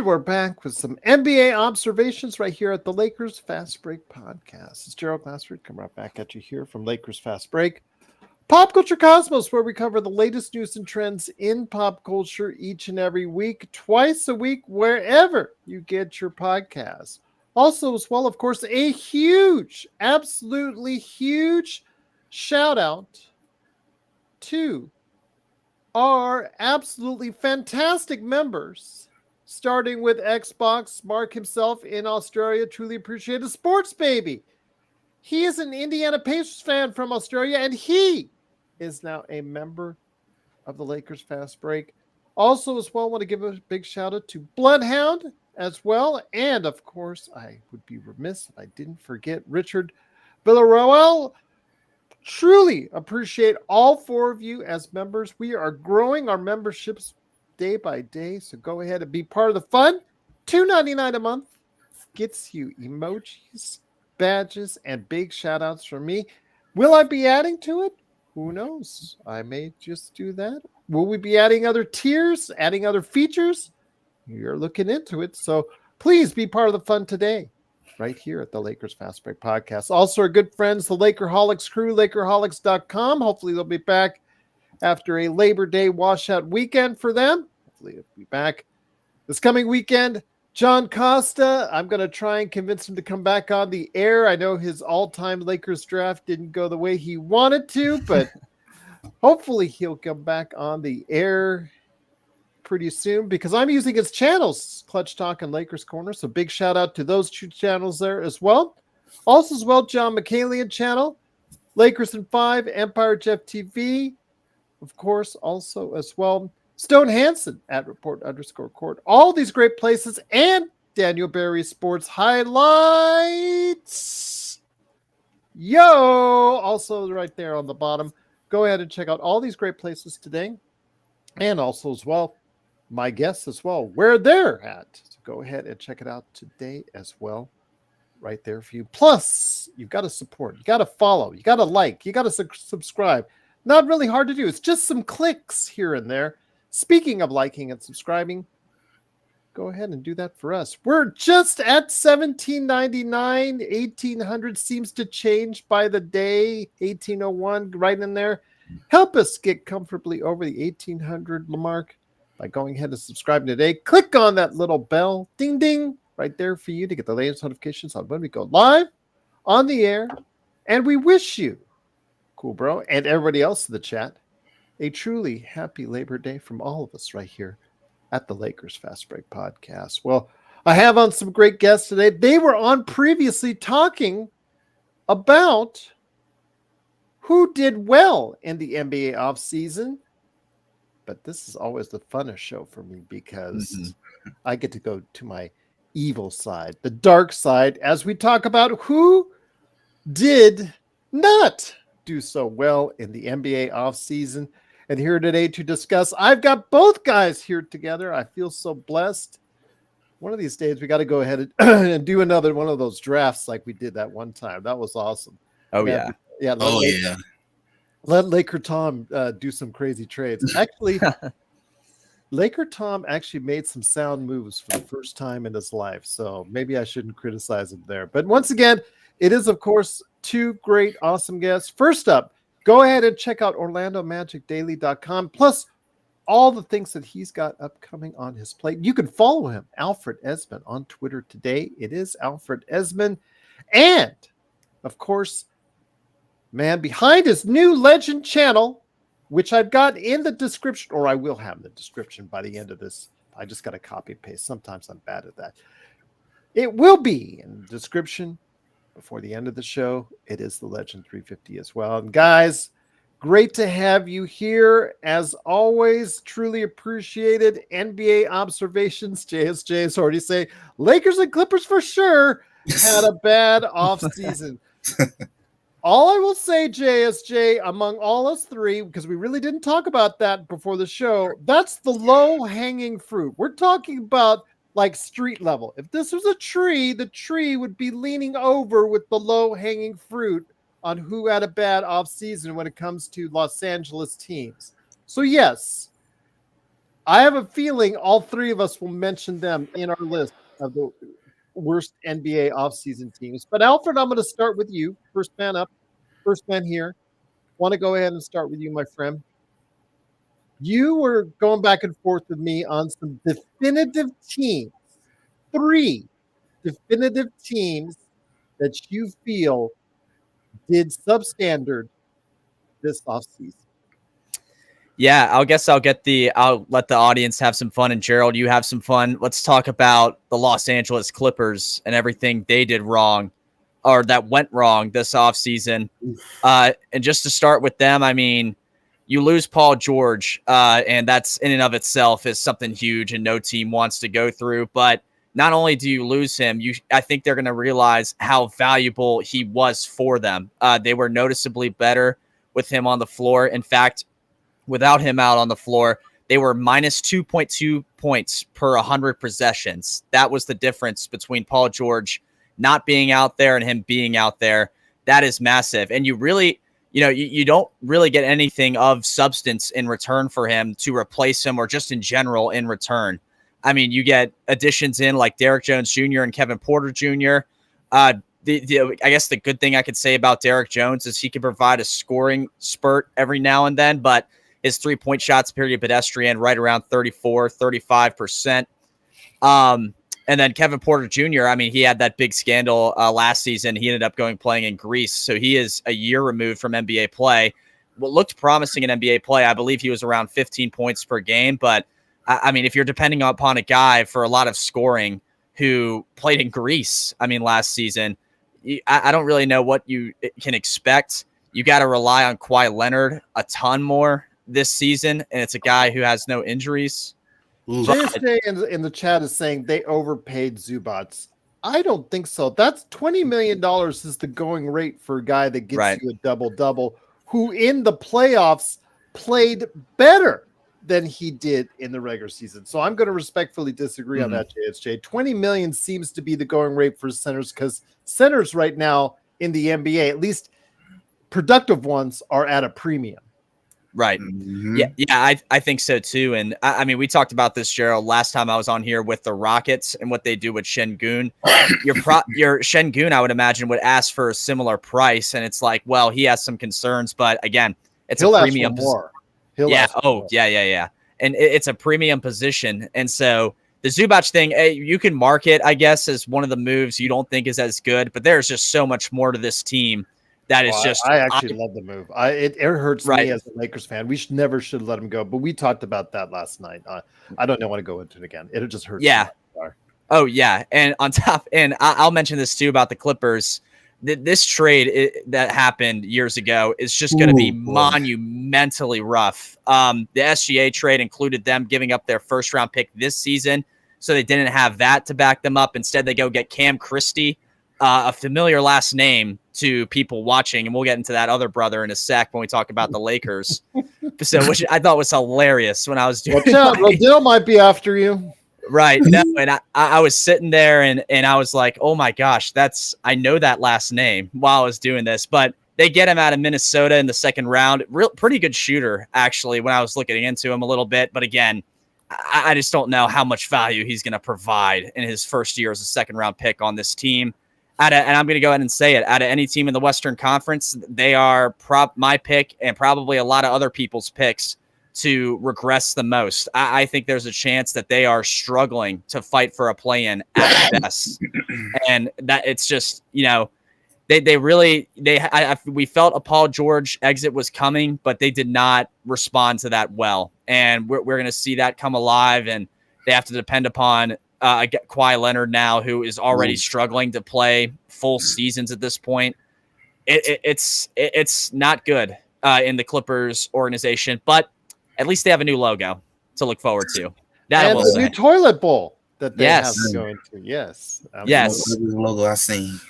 we're back with some NBA observations right here at the Lakers Fast Break podcast. It's Gerald Glassford coming right back at you here from Lakers Fast Break. Pop Culture Cosmos, where we cover the latest news and trends in pop culture each and every week, twice a week, wherever you get your podcasts. Also, as well, of course, a huge, absolutely huge shout out to our absolutely fantastic members, starting with Xbox, Mark himself in Australia. Truly appreciate a sports baby. He is an Indiana Pacers fan from Australia, and he is now a member of the Lakers Fast Break. Also, as well, want to give a big shout out to Bloodhound as well. And of course, I would be remiss if I didn't forget Richard Villarroel. Truly appreciate all four of you as members. We are growing our memberships day by day, so go ahead and be part of the fun. $2.99 a month gets you emojis, badges, and big shout outs from me. Will I be adding to it? Who knows? I may just do that. Will we be adding other tiers, adding other features? You're looking into it, so please be part of the fun today, right here at the Lakers Fast Break podcast. Also, our good friends, the Lakerholics crew, Lakerholics.com. Hopefully, they'll be back after a Labor Day washout weekend for them. Hopefully, they'll be back this coming weekend. John Costa, I'm going to try and convince him to come back on the air. I know his all-time Lakers draft didn't go the way he wanted to, but hopefully he'll come back on the air pretty soon because I'm using his channels, Clutch Talk and Lakers Corner. So big shout out to those two channels there as well. Also as well, John McCalian channel, Lakers in 5, Empire Jeff TV. Of course, also as well, Stone Hansen at report_court. All these great places and Daniel Barry Sports Highlights. Yo, also right there on the bottom. Go ahead and check out all these great places today. And also as well, my guests as well, where they're at. So go ahead and check it out today as well. Right there for you. Plus, you've got to support. You got to follow. You got to like. You got to subscribe. Not really hard to do. It's just some clicks here and there. Speaking of liking and subscribing, go ahead and do that for us. We're just at $17.99. 1800 seems to change by the day. 1801 right in there. Help us get comfortably over the 1800 mark by going ahead and subscribing today. Click on that little bell, ding, ding, right there for you to get the latest notifications on when we go live on the air. And we wish you, cool bro, and everybody else in the chat, a truly happy Labor Day from all of us right here at the Lakers Fast Break podcast. Well, I have on some great guests today. They were on previously talking about who did well in the NBA offseason. But this is always the funnest show for me because I get to go to my evil side, the dark side, as we talk about who did not do so well in the NBA offseason. And here today to discuss, I've got both guys here together. I feel so blessed. One of these days, we got to go ahead and do another one of those drafts like we did that one time. That was awesome. Yeah. Let Laker Tom do some crazy trades. Actually, Laker Tom actually made some sound moves for the first time in his life. So maybe I shouldn't criticize him there. But once again, it is, of course, two great, awesome guests. First up, go ahead and check out OrlandoMagicDaily.com. Plus, all the things that he's got upcoming on his plate. You can follow him, Alfred Ezman, on Twitter today. It is Alfred Ezman. And, of course, man behind his new Legend channel, which I've got in the description, or I will have in the description by the end of this. I just got to copy and paste. Sometimes I'm bad at that. It will be in the description before the end of the show. It is the Legend350 as well. And guys, great to have you here. As always, truly appreciated. NBA observations. JSJ has already say Lakers and Clippers for sure had a bad offseason. All I will say, JSJ, among all us three, because we really didn't talk about that before the show, that's the low-hanging fruit. We're talking about like street level. If this was a tree, the tree would be leaning over with the low-hanging fruit on who had a bad offseason when it comes to Los Angeles teams. So yes, I have a feeling all three of us will mention them in our list of the worst NBA offseason teams. But Alfred, I'm going to start with you. First man up, first man here. Want to go ahead and start with you, my friend. You were going back and forth with me on some definitive teams, 3 definitive teams that you feel did substandard this offseason. Yeah, I'll let the audience have some fun. And Gerald, you have some fun. Let's talk about the Los Angeles Clippers and everything they did wrong or that went wrong this offseason. And just to start with them, I mean, you lose Paul George, and that's in and of itself is something huge and no team wants to go through. But not only do you lose him, I think they're going to realize how valuable he was for them. They were noticeably better with him on the floor. In fact, without him out on the floor, they were minus 2.2 points per 100 possessions. That was the difference between Paul George not being out there and him being out there. That is massive. And you really, you don't really get anything of substance in return for him to replace him or just in general in return. I mean, you get additions in like Derek Jones Jr. and Kevin Porter Jr. I guess the good thing I could say about Derek Jones is he can provide a scoring spurt every now and then, but his 3-point shots period pedestrian right around 35%. And then Kevin Porter Jr., I mean, he had that big scandal last season. He ended up playing in Greece. So he is a year removed from NBA play. What looked promising in NBA play, I believe he was around 15 points per game. But I mean, if you're depending upon a guy for a lot of scoring who played in Greece, I mean, last season, I don't really know what you can expect. You got to rely on Kawhi Leonard a ton more this season, and it's a guy who has no injuries. JSJ in the chat is saying they overpaid Zubac. I don't think so. That's $20 million is the going rate for a guy that gets you a double-double, who in the playoffs played better than he did in the regular season. So I'm going to respectfully disagree on that, JSJ. $20 million seems to be the going rate for centers because centers right now in the NBA, at least productive ones, are at a premium. Right. Mm-hmm. Yeah, I think so too. And I mean, we talked about this, Gerald, last time I was on here with the Rockets and what they do with Şengün. Your Şengün, I would imagine, would ask for a similar price, and it's like, well, he has some concerns, but again, He'll a premium. Ask for more. Yeah. And it's a premium position, and so the Zubac thing, you can mark it, I guess, as one of the moves you don't think is as good, but there's just so much more to this team. That is just. I actually love the move. It hurts me as a Lakers fan. We never should let him go, but we talked about that last night. I don't want to go into it again. It just hurts. Yeah. Oh yeah, and on top, and I'll mention this too about the Clippers. This trade that happened years ago is just going to be monumentally rough. The SGA trade included them giving up their first-round pick this season, so they didn't have that to back them up. Instead, they go get Cam Christie, a familiar last name to people watching, and we'll get into that other brother in a sec when we talk about the Lakers. So, which I thought was hilarious when I was doing. Watch out, Rodell might be after you. Right. No, and I was sitting there and I was like, oh my gosh, I know that last name while I was doing this. But they get him out of Minnesota in the second round. Pretty good shooter, actually, when I was looking into him a little bit. But again, I just don't know how much value he's going to provide in his first year as a second round pick on this team. And I'm going to go ahead and say it. Out of any team in the Western Conference, they are my pick and probably a lot of other people's picks to regress the most. I think there's a chance that they are struggling to fight for a play-in at best. And that it's just, we felt a Paul George exit was coming, but they did not respond to that well. And we're going to see that come alive, and they have to depend upon Kawhi Leonard now, who is already struggling to play full seasons at this point. It's not good in the Clippers organization, but at least they have a new logo to look forward to. And a new toilet bowl that they have to go into. Yes. Yes. Logo I seen.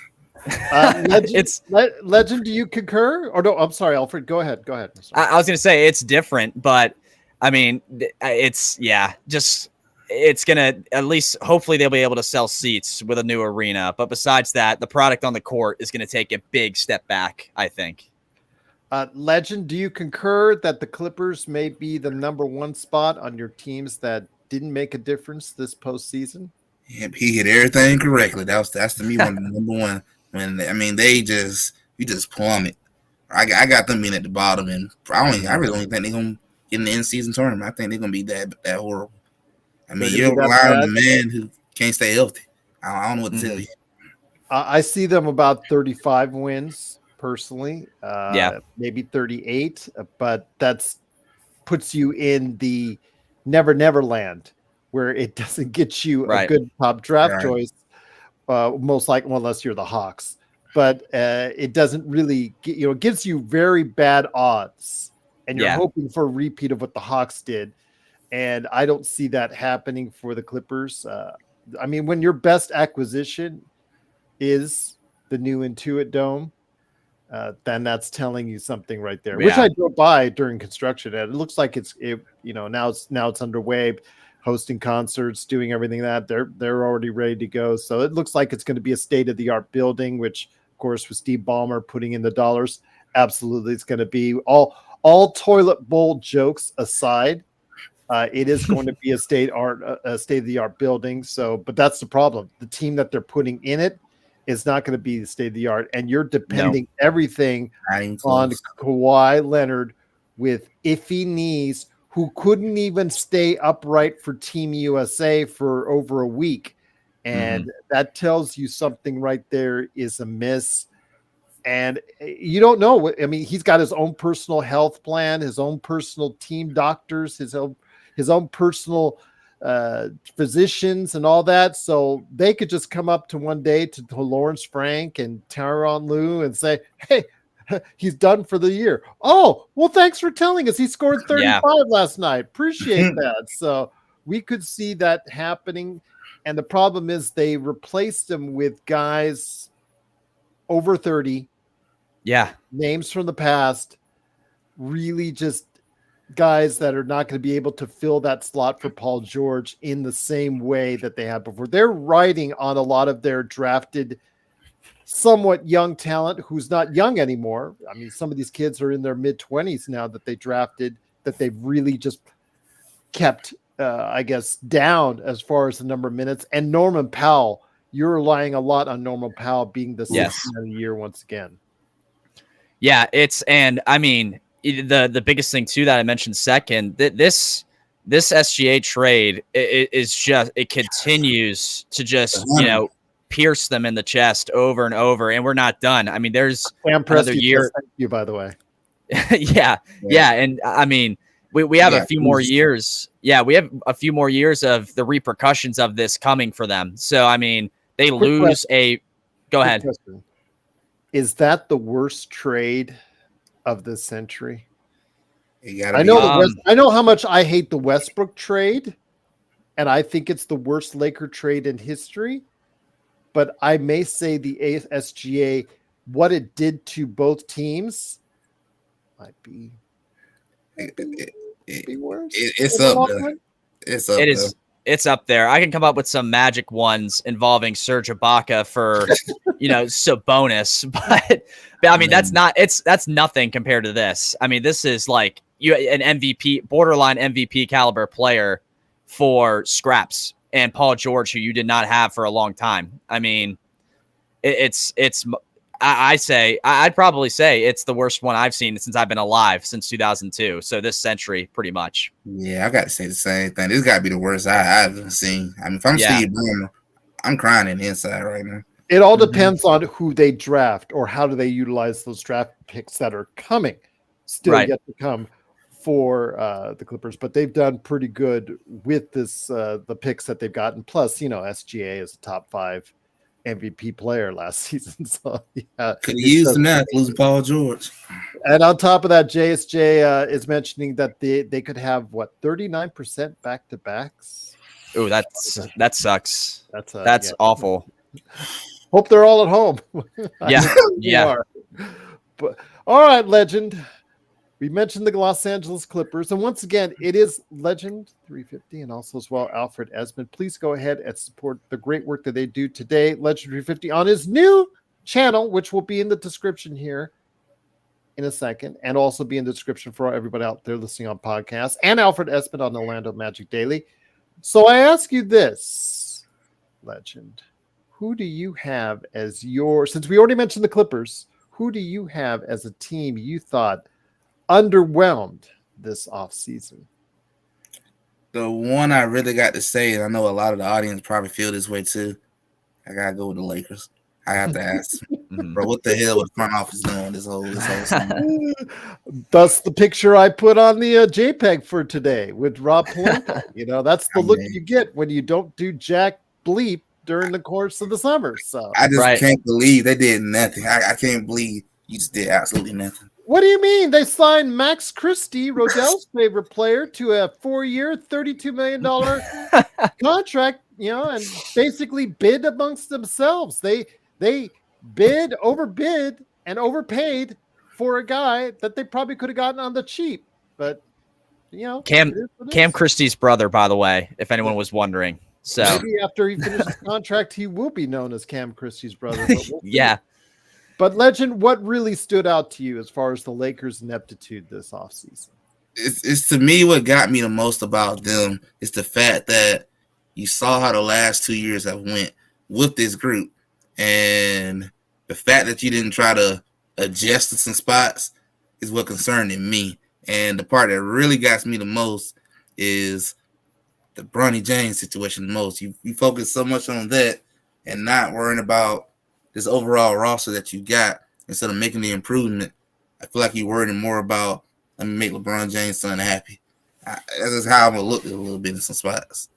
Legend, do you concur? Or no, I'm sorry, Alfred. Go ahead. I was going to say it's different, but I mean, it's going to, at least hopefully they'll be able to sell seats with a new arena. But besides that, the product on the court is going to take a big step back, I think. Legend, do you concur that the Clippers may be the number one spot on your teams that didn't make a difference this postseason? Yep, he hit everything correctly. That's to me one of the number one. They just you just plummet. I got them being at the bottom, and I really don't think they're gonna get in the end season tournament. I think they're gonna be that horrible. You're relying on the man who can't stay healthy. I don't know what to tell you. I see them about 35 wins personally. Yeah. Maybe 38, but that's puts you in the never land where it doesn't get you a good top draft choice. Most likely, unless you're the Hawks, but it doesn't really it gives you very bad odds, and you're hoping for a repeat of what the Hawks did. And I don't see that happening for the Clippers. When your best acquisition is the new Intuit Dome, then that's telling you something right there, which I drove by during construction. And it looks like now it's underway, hosting concerts, doing everything that they're already ready to go. So it looks like it's going to be a state-of-the-art building, which of course with Steve Ballmer putting in the dollars, absolutely it's going to be all toilet bowl jokes aside. It is going to be a state-of-the-art building. So, but that's the problem. The team that they're putting in it is not going to be the state-of-the-art, and you're depending everything on Kawhi Leonard with iffy knees, who couldn't even stay upright for Team USA for over a week. And that tells you something right there is amiss. And you don't know. He's got his own personal health plan, his own personal team doctors, his own personal physicians and all that. So they could just come up to one day to Lawrence Frank and Tyronn Lue and say, hey, he's done for the year. Oh, well, thanks for telling us. He scored 35 last night. Appreciate that. So we could see that happening. And the problem is they replaced him with guys over 30. Yeah. Names from the past, really just guys that are not going to be able to fill that slot for Paul George in the same way that they had before. They're riding on a lot of their drafted, somewhat young talent who's not young anymore. Some of these kids are in their mid-20s now that they drafted, that they've really just kept, down as far as the number of minutes. And Norman Powell, you're relying a lot on Norman Powell being the sixth man of the year once again. Yeah, the biggest thing too that I mentioned second, this SGA trade it continues to just pierce them in the chest over and over, and we're not done. There's another year. Thank you, by the way. yeah, and we have a few more years. Yeah, we have a few more years of the repercussions of this coming for them. So they lose a. Go ahead. Question. Is that the worst trade of this century? I know how much I hate the Westbrook trade, and I think it's the worst Laker trade in history. But I may say the SGA, what it did to both teams, might be worse. It's up there. It's up there. I can come up with some magic ones involving Serge Ibaka for, Sabonis, but that's nothing compared to this. This is like an MVP, borderline MVP caliber player for scraps, and Paul George, who you did not have for a long time. I'd probably say it's the worst one I've seen since I've been alive, since 2002. So this century, pretty much. Yeah, I got to say the same thing. This got to be the worst I've seen. If I'm Steve Ballmer, I'm crying in the inside right now. It all depends on who they draft or how do they utilize those draft picks that are coming, yet to come for the Clippers. But they've done pretty good with this, the picks that they've gotten. Plus, SGA is a top 5 MVP player last season. So could have used him now, losing Paul George. And on top of that, JSJ is mentioning that they could have 39% back-to-backs. Oh, that sucks. That's awful. Hope they're all at home. Yeah. But all right, Legend. We mentioned the Los Angeles Clippers, and once again, it is Legend350 and also as well Alfred Ezman. Please go ahead and support the great work that they do today. Legend350 on his new channel, which will be in the description here. in a second, and also be in the description for everybody out there listening on podcasts, and Alfred Ezman on Orlando Magic Daily. So I ask you this, Legend. Who do you have as since we already mentioned the Clippers, who do you have as a team you thought underwhelmed this offseason? The one I really got to say, and I know a lot of the audience probably feel this way too, I got to go with the Lakers. I have to ask, bro, what the hell was the front office doing this whole season? That's the picture I put on the JPEG for today with Rob Pelinka. That's the look you get when you don't do jack bleep during the course of the summer. So I just can't believe they did nothing. I can't believe you just did absolutely nothing. What do you mean? They signed Max Christie, Rodell's favorite player, to a 4-year, $32 million contract, and basically bid amongst themselves. They overbid, and overpaid for a guy that they probably could have gotten on the cheap. But, Cam Christie's brother, by the way, if anyone was wondering. So maybe after he finishes the contract, he will be known as Cam Christie's brother. But yeah. But Legend, what really stood out to you as far as the Lakers' ineptitude this offseason? It's to me what got me the most about them is the fact that you saw how the last 2 years have went with this group, and the fact that you didn't try to adjust to some spots is what concerned me. And the part that really got me the most is the Bronny James situation the most. You focus so much on that and not worrying about this overall roster that you got instead of making the improvement. I feel like you're worrying more about, let me make LeBron James' son happy. That's just how I'm going to look at it a little bit in some spots.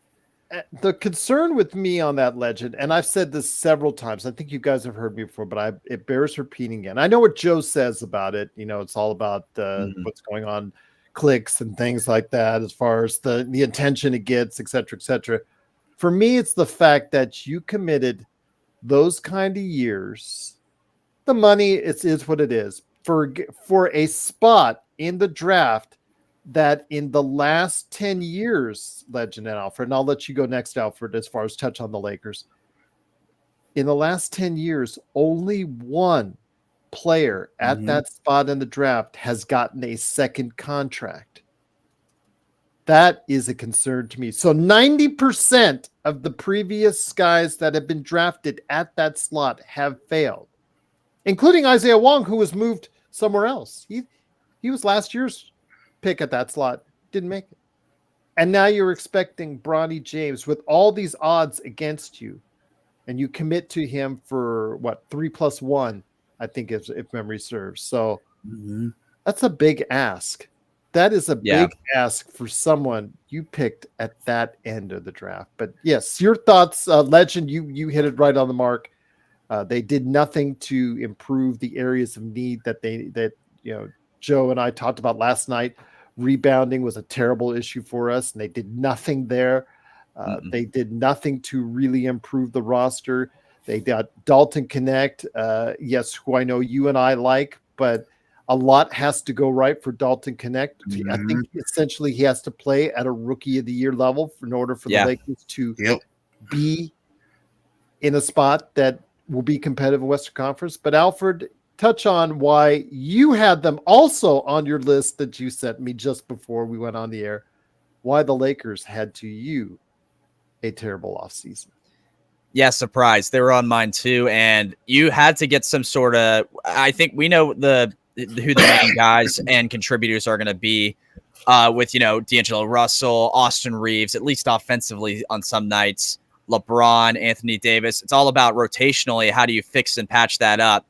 The concern with me on that, Legend, and I've said this several times, I think you guys have heard me before, but it bears repeating again. I know what Joe says about it. It's all about what's going on, clicks and things like that, as far as the attention it gets, et cetera, et cetera. For me, it's the fact that you committed those kind of years. The money is what it is for a spot in the draft that in the last 10 years, Legend and Alfred, and I'll let you go next, Alfred, as far as touch on the Lakers. In the last 10 years, only one player at that spot in the draft has gotten a second contract. That is a concern to me. So 90% of the previous guys that have been drafted at that slot have failed, including Isaiah Wong, who was moved somewhere else. He was last year's pick at that slot, didn't make it. And now you're expecting Bronny James with all these odds against you, and you commit to him for what, 3+1, I think, if memory serves. So that's a big ask. That is a big ask for someone you picked at that end of the draft. But yes, your thoughts, Legend, you hit it right on the mark. They did nothing to improve the areas of need that Joe and I talked about last night. Rebounding was a terrible issue for us, and they did nothing there. They did nothing to really improve the roster. They got Dalton Connect, yes, who I know you and I like, but a lot has to go right for Dalton Connect. I think essentially he has to play at a rookie of the year level in order for the Lakers to be in a spot that will be competitive in Western Conference. But Alfred, touch on why you had them also on your list that you sent me just before we went on the air, why the Lakers had to you a terrible offseason. Yeah, surprise. They were on mine too. And you had to get some sort of, I think we know who the main guys and contributors are going to be with, D'Angelo Russell, Austin Reeves, at least offensively on some nights, LeBron, Anthony Davis. It's all about rotationally. How do you fix and patch that up?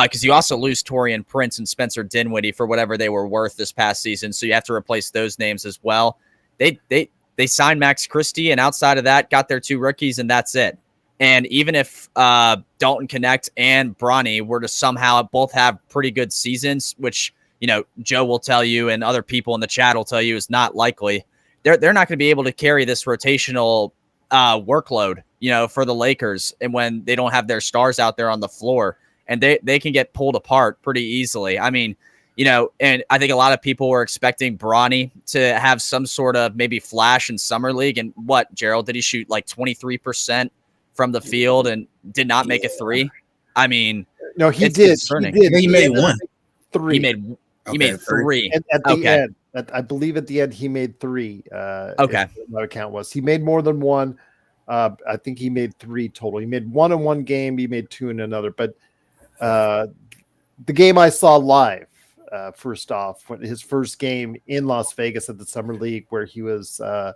Because you also lose Taurean Prince and Spencer Dinwiddie for whatever they were worth this past season. So you have to replace those names as well. They signed Max Christie, and outside of that, got their 2 rookies, and that's it. And even if Dalton Connect and Bronny were to somehow both have pretty good seasons, which, Joe will tell you and other people in the chat will tell you is not likely, they're not going to be able to carry this rotational workload, for the Lakers, and when they don't have their stars out there on the floor. And they can get pulled apart pretty easily. I mean, and I think a lot of people were expecting Bronny to have some sort of maybe flash in Summer League. And what, Gerald, did he shoot like 23% from the field and did not make a 3? I mean, no, he did. He made one. 3. He made 3. At the end. I believe at the end he made 3. Okay. My account was. He made more than one. I think he made 3 total. He made 1 in one game. He made 2 in another. But the game I saw live, first off, his first game in Las Vegas at the Summer League, where he was 0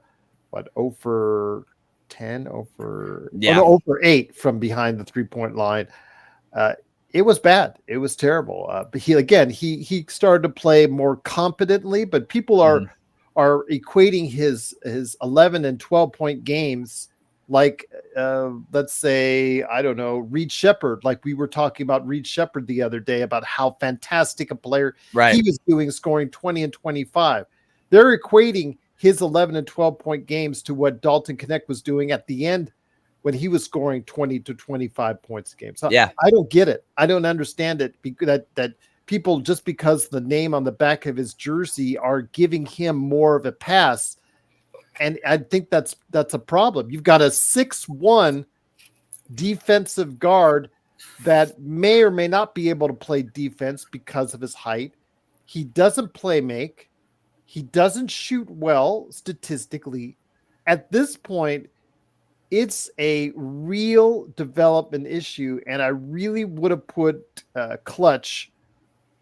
for 10, 0 for 8 from behind the 3-point line. It was bad. It was terrible. But he started to play more competently. But people are equating his 11 and 12-point games like, let's say, I don't know, Reed Shepherd. Like we were talking about Reed Shepherd the other day about how fantastic a player he was doing, scoring 20 and 25. They're equating his 11 and 12-point games to what Dalton Knecht was doing at the end when he was scoring 20 to 25 points a game. So I don't get it. I don't understand it. That people, just because the name on the back of his jersey, are giving him more of a pass. And I think that's a problem. You've got a 6'1" defensive guard that may or may not be able to play defense because of his height. He doesn't play make. He doesn't shoot well statistically. At this point, it's a real development issue, and I really would have put Clutch.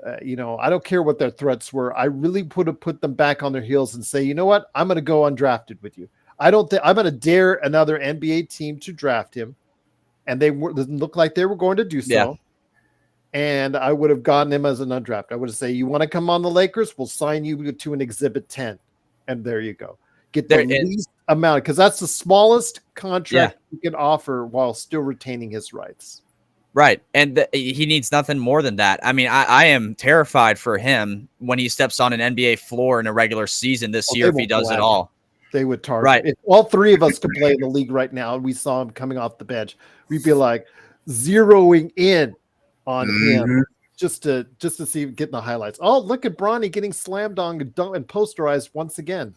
I don't care what their threats were. I really would have put them back on their heels and say, you know what? I'm going to go undrafted with you. I'm going to dare another NBA team to draft him, and didn't look like they were going to do so. Yeah. And I would have gotten him as an undrafted. I would have said, you want to come on the Lakers? We'll sign you to an Exhibit 10, and there you go. Get the least amount, because that's the smallest contract you can offer while still retaining his rights. Right. And he needs nothing more than that. I mean, I am terrified for him when he steps on an NBA floor in a regular season this year if he does it all. They would target. Right. If all 3 of us could play in the league right now and we saw him coming off the bench, we'd be like zeroing in on him just to see him getting the highlights. Oh, look at Bronny getting slammed on and posterized once again.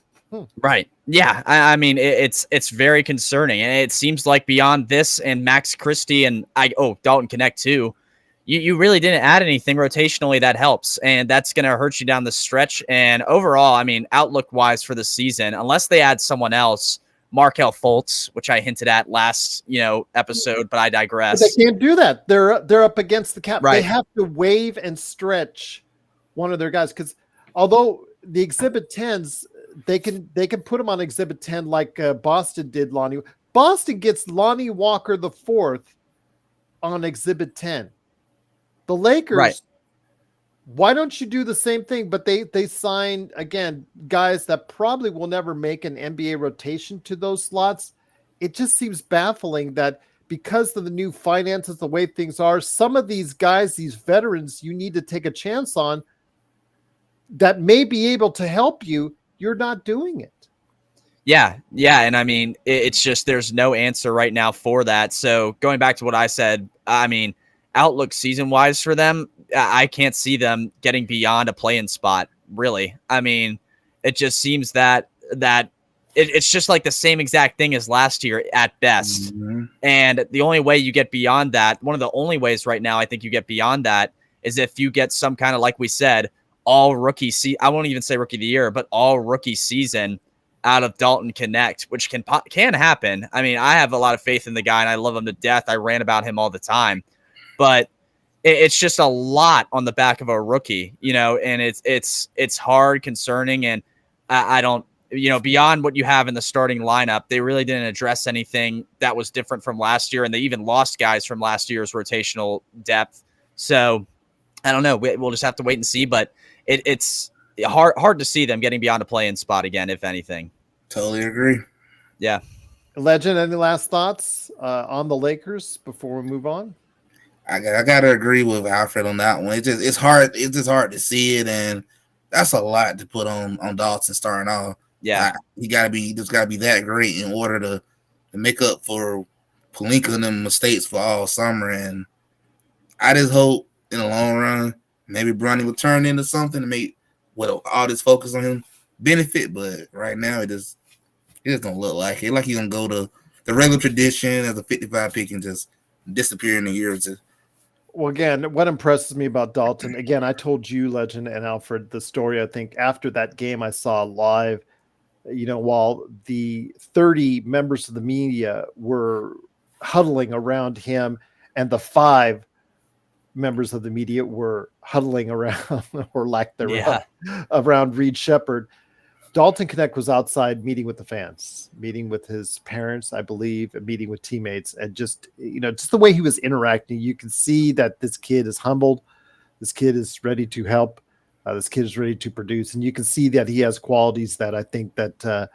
Right. Yeah. I mean, it's very concerning. And it seems like beyond this and Max Christie and Dalton Knecht too, you really didn't add anything rotationally that helps. And that's going to hurt you down the stretch. And overall, I mean, outlook wise for the season, unless they add someone else, Markelle Fultz, which I hinted at last, episode, but I digress. But they can't do that. They're up against the cap. Right. They have to waive and stretch one of their guys. Because although the Exhibit 10s, they can put him on Exhibit 10 like Boston did Lonnie. Boston gets Lonnie Walker the 4th on Exhibit 10. The Lakers, why don't you do the same thing? But they sign, again, guys that probably will never make an NBA rotation to those slots. It just seems baffling that because of the new finances, the way things are, some of these guys, these veterans, you need to take a chance on that may be able to help you. You're not doing it. Yeah. And I mean, it's just, there's no answer right now for that. So going back to what I said, I mean, outlook season wise for them, I can't see them getting beyond a play-in spot, really. I mean, it just seems that it's just like the same exact thing as last year at best. And the only way you get beyond that, one of the only ways right now I think you get beyond that, is if you get some kind of, like we said, all rookie I won't even say rookie of the year, but all rookie season out of Dalton Knecht, which can happen. I mean, I have a lot of faith in the guy and I love him to death. I rant about him all the time, but it's just a lot on the back of a rookie, and it's hard, concerning. And I don't, beyond what you have in the starting lineup, they really didn't address anything that was different from last year. And they even lost guys from last year's rotational depth. So I don't know. We'll just have to wait and see, but it's hard to see them getting beyond a play-in spot again, if anything. Totally agree. Yeah. Legend, any last thoughts on the Lakers before we move on? I gotta agree with Alfred on that one. It's hard to see it, and that's a lot to put on Dalton starting off. Yeah, he just gotta be that great in order to make up for Pelinka and them mistakes for all summer. And I just hope in the long run maybe Bronny will turn into something to make all this focus on him benefit. But right now it just don't look like it. Like he's gonna go to the regular tradition as a 55 pick and just disappear in a year or two. Well, again, what impresses me about Dalton, again, I told you, Legend and Alfred, the story, I think, after that game I saw live, while the 30 members of the media were huddling around him and the 5 members of the media were huddling around, or lack thereof, around Reed Shepherd. Dalton Connect was outside meeting with the fans, meeting with his parents, I believe, and meeting with teammates. And just the way he was interacting, you can see that this kid is humbled. This kid is ready to help. This kid is ready to produce. And you can see that he has qualities that I think that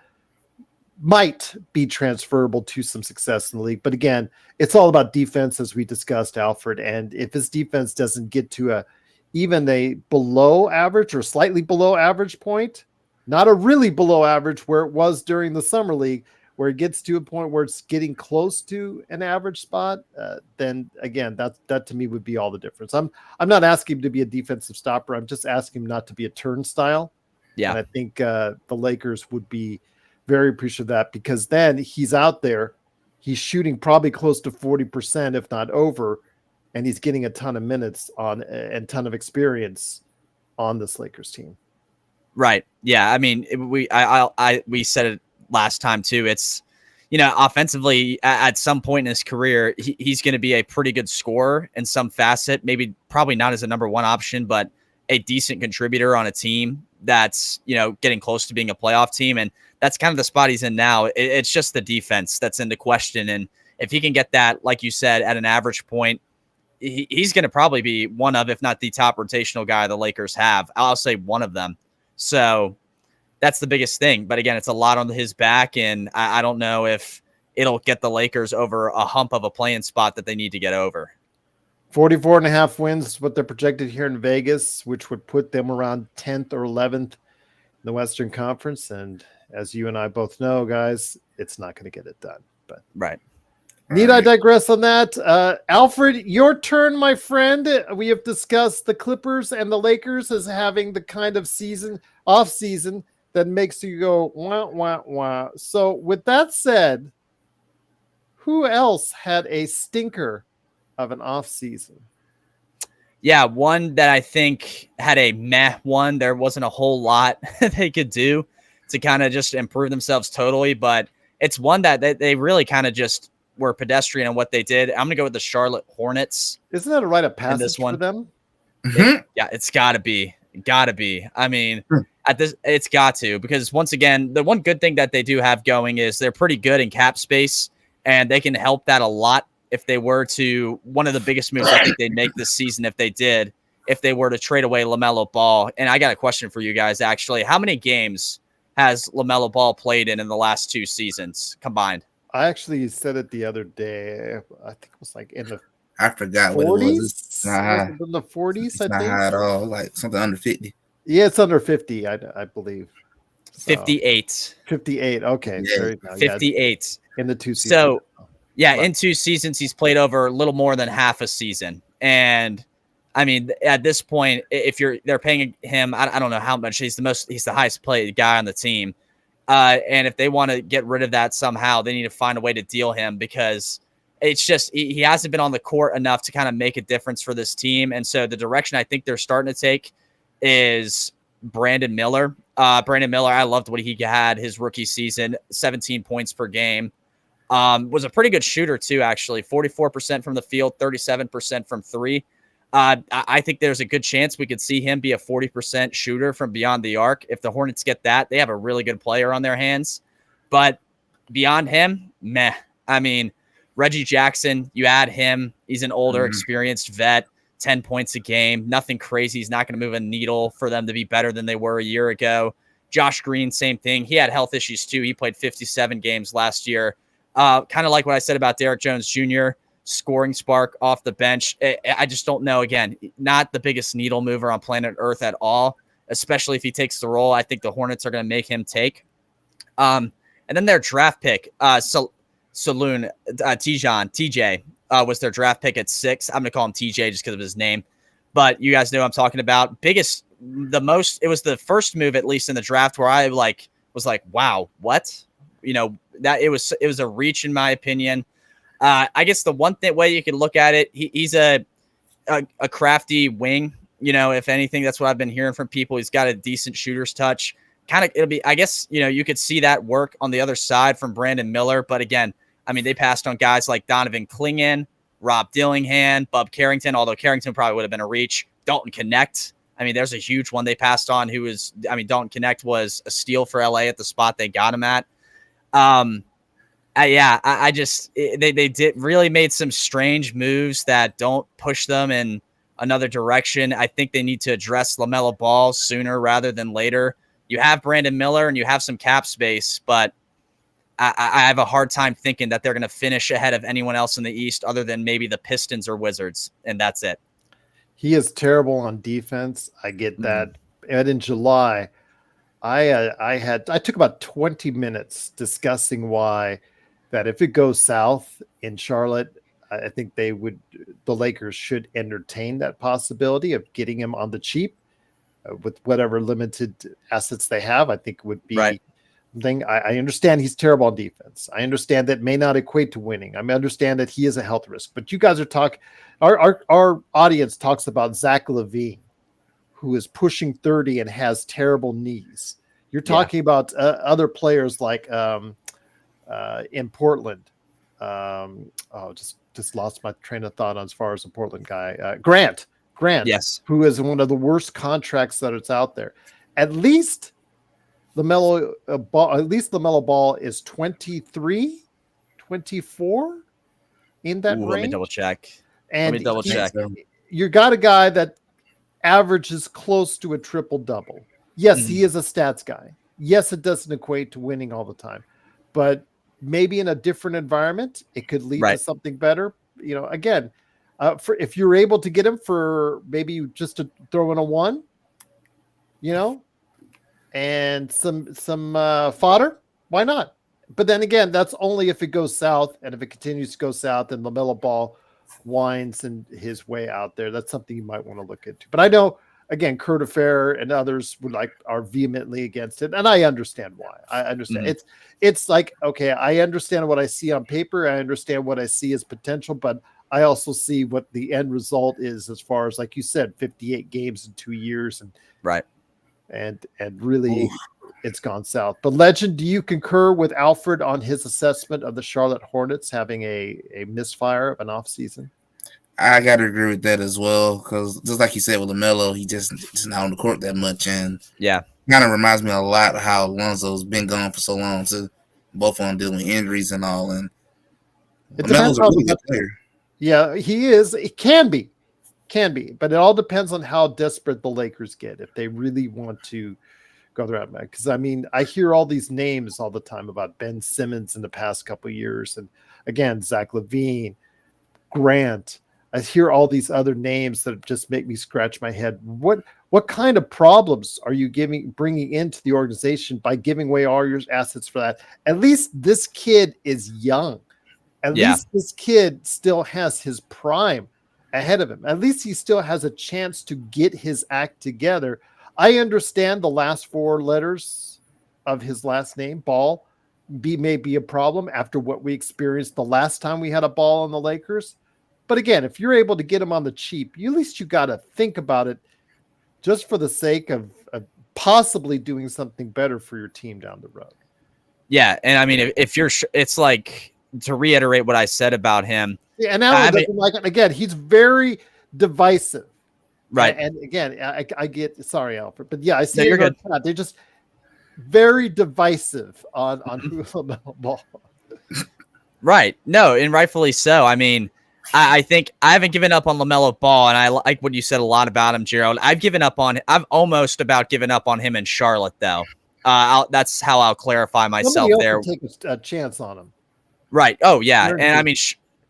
might be transferable to some success in the league. But again, it's all about defense, as we discussed, Alfred. And if his defense doesn't get to even a below average or slightly below average point, not a really below average where it was during the summer league, where it gets to a point where it's getting close to an average spot, then again, that to me would be all the difference. I'm not asking him to be a defensive stopper. I'm just asking him not to be a turnstile. Yeah. And I think the Lakers would be very appreciative of that, because then he's out there, he's shooting probably close to 40%, if not over, and he's getting a ton of minutes on and ton of experience on this Lakers team. Right. Yeah. I mean, we said it last time too. It's, offensively at some point in his career, he's going to be a pretty good scorer in some facet, probably not as a number one option, but a decent contributor on a team that's, getting close to being a playoff team. And that's kind of the spot he's in now. It's just the defense that's in the question. And if he can get that, like you said, at an average point, he's going to probably be one of, if not the top rotational guy the Lakers have. I'll say one of them. So that's the biggest thing. But again, it's a lot on his back, and I don't know if it'll get the Lakers over a hump of a play-in spot that they need to get over. 44.5 wins is what they're projected here in Vegas, which would put them around 10th or 11th in the Western Conference. And as you and I both know, guys, it's not going to get it done. But right. Need I digress on that? Alfred, your turn, my friend. We have discussed the Clippers and the Lakers as having the kind of off season that makes you go, wah, wah, wah. So with that said, who else had a stinker of an off season? Yeah, one that I think had a meh one. There wasn't a whole lot they could do to kind of just improve themselves totally, but it's one that they really kind of just were pedestrian in what they did. I'm going to go with the Charlotte Hornets. Isn't that a rite of passage for them? It's got to be. I mean, it's got to, because once again, the one good thing that they do have going is they're pretty good in cap space, and they can help that a lot if they were to. One of the biggest moves I think they'd make this season if they were to trade away LaMelo Ball. And I got a question for you guys, actually. How many games has LaMelo Ball played in the last 2 seasons combined? I actually said it the other day. I think it was like in the I forgot 40s? what it was. It's not high. In the 40s, It's I not think. high at all. Like something under 50. Yeah, it's under 50, I believe. So, 58. 58. Okay. Yeah. There you go. 58. In the 2 seasons. So, yeah, in 2 seasons, he's played over a little more than half a season. And I mean, at this point, if they're paying him, I don't know how much. He's the highest paid guy on the team. And if they want to get rid of that somehow, they need to find a way to deal him, because it's just he hasn't been on the court enough to kind of make a difference for this team. And so the direction I think they're starting to take is Brandon Miller. Brandon Miller, I loved what he had his rookie season, 17 points per game. Was a pretty good shooter too, actually. 44% from the field, 37% from 3. I think there's a good chance we could see him be a 40% shooter from beyond the arc. If the Hornets get that, they have a really good player on their hands. But beyond him, meh. I mean, Reggie Jackson, you add him. He's an older, experienced vet, 10 points a game. Nothing crazy. He's not going to move a needle for them to be better than they were a year ago. Josh Green, same thing. He had health issues too. He played 57 games last year. Kind of like what I said about Derrick Jones Jr., scoring spark off the bench. I just don't know. Again, not the biggest needle mover on planet Earth at all, especially if he takes the role I think the Hornets are going to make him take. And then their draft pick, Saloon, TJ was their draft pick at 6. I'm going to call him TJ just because of his name. But you guys know what I'm talking about. It was the first move, at least in the draft, where I was like, wow, what? That it was a reach in my opinion. I guess the one way you can look at it, he's a a crafty wing. If anything, that's what I've been hearing from people. He's got a decent shooter's touch. It'll be, I guess, you could see that work on the other side from Brandon Miller. But again, I mean, they passed on guys like Donovan Clingan, Rob Dillingham, Bub Carrington, although Carrington probably would have been a reach. Dalton Connect. I mean, there's a huge one they passed on Dalton Connect was a steal for LA at the spot they got him at. I just, they did really made some strange moves that don't push them in another direction. I think they need to address LaMelo Ball sooner rather than later. You have Brandon Miller and you have some cap space, but I have a hard time thinking that they're going to finish ahead of anyone else in the East other than maybe the Pistons or Wizards, and that's it. He is terrible on defense. I get that. And in July, I took about 20 minutes discussing why that if it goes south in Charlotte, I think the Lakers should entertain that possibility of getting him on the cheap with whatever limited assets they have. I think would be right. Thing. I understand he's terrible on defense. I understand that may not equate to winning. I understand that he is a health risk, but you guys are talking, our audience talks about Zach LaVine, who is pushing 30 and has terrible knees. You're talking about other players like in Portland. Just lost my train of thought as far as the Portland guy. Grant, yes, who is one of the worst contracts that it's out there. At least LaMelo Ball is 23, 24 in that range. Let me double check. And you got a guy that averages close to a triple double. Yes, he is a stats guy. Yes, it doesn't equate to winning all the time, but maybe in a different environment, it could lead to something better. Again, if you're able to get him for maybe just to throw in a 1, and some fodder, why not? But then again, that's only if it goes south, and if it continues to go south and LaMelo Ball winds in his way out there, that's something you might want to look into. But I know, again, Kurt Affair and others are vehemently against it, and I understand why. I understand. It's like, okay, I understand what I see on paper, I understand what I see as potential, but I also see what the end result is as far as, like you said, 58 games in 2 years, and and really it's gone south. But Legend, do you concur with Alfred on his assessment of the Charlotte Hornets having a misfire of an offseason? I got to agree with that as well, because just like you said with LaMelo, he just not on the court that much, and kind of reminds me a lot of how Lonzo's been gone for so long, too. Both of them dealing with injuries and all, and LaMelo's a really good player. Yeah, he is. It can be, but it all depends on how desperate the Lakers get, if they really want to go the route. Because I hear all these names all the time about Ben Simmons in the past couple of years, and again, Zach LaVine, Grant. I hear all these other names that just make me scratch my head. What kind of problems are you bringing into the organization by giving away all your assets for that? At least this kid is young. At least this kid still has his prime ahead of him. At least he still has a chance to get his act together. I understand the last 4 letters of his last name, Ball, may be a problem after what we experienced the last time we had a Ball on the Lakers. But again, if you're able to get him on the cheap, at least you got to think about it just for the sake of possibly doing something better for your team down the road. Yeah, and if you're, it's like, to reiterate what I said about him. Yeah, and Alan doesn't like it. Again, he's very divisive. Right. And again, I get, sorry, Alfred, but yeah, I see you're good. They're just very divisive on who LaMelo Ball. Right. No, and rightfully so. I think I haven't given up on LaMelo Ball, and I like what you said a lot about him, Gerald. I've almost about given up on him in Charlotte, though. That's how I'll clarify myself there. Take a chance on him. Right. Oh, yeah. And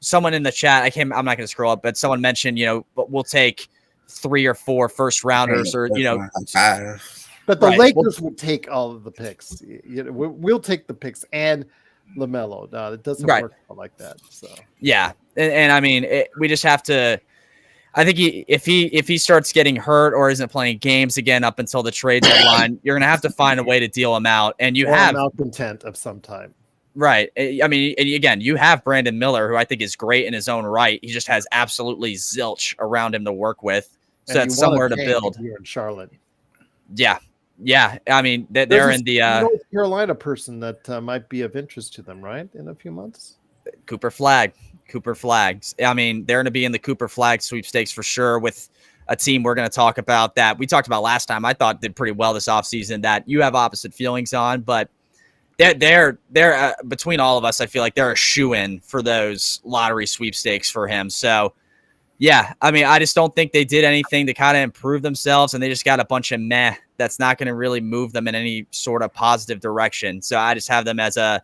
someone in the chat, I'm not going to scroll up, but someone mentioned, but we'll take 3 or 4 first rounders, or But the Lakers would take all of the picks. We'll take the picks and LaMelo. No, it doesn't work like that. So yeah, and we just have to. I think if he starts getting hurt or isn't playing games again up until the trade deadline, you're going to have to find a way to deal him out. And you have malcontent of some type. Right. I mean, and again, you have Brandon Miller, who I think is great in his own right. He just has absolutely zilch around him to work with. So And you that's want somewhere a to tank build. here in Charlotte. Yeah. Yeah. I mean, they're There's in the a North Carolina person that might be of interest to them, right? In a few months. Cooper Flags. I mean, they're going to be in the Cooper Flag sweepstakes for sure with a team we're going to talk about that we talked about last time. I thought did pretty well this offseason that you have opposite feelings on, but they're between all of us. I feel like they're a shoe-in for those lottery sweepstakes for him. So yeah, I mean, I just don't think they did anything to kind of improve themselves, and they just got a bunch of meh that's not going to really move them in any sort of positive direction. So I just have them as I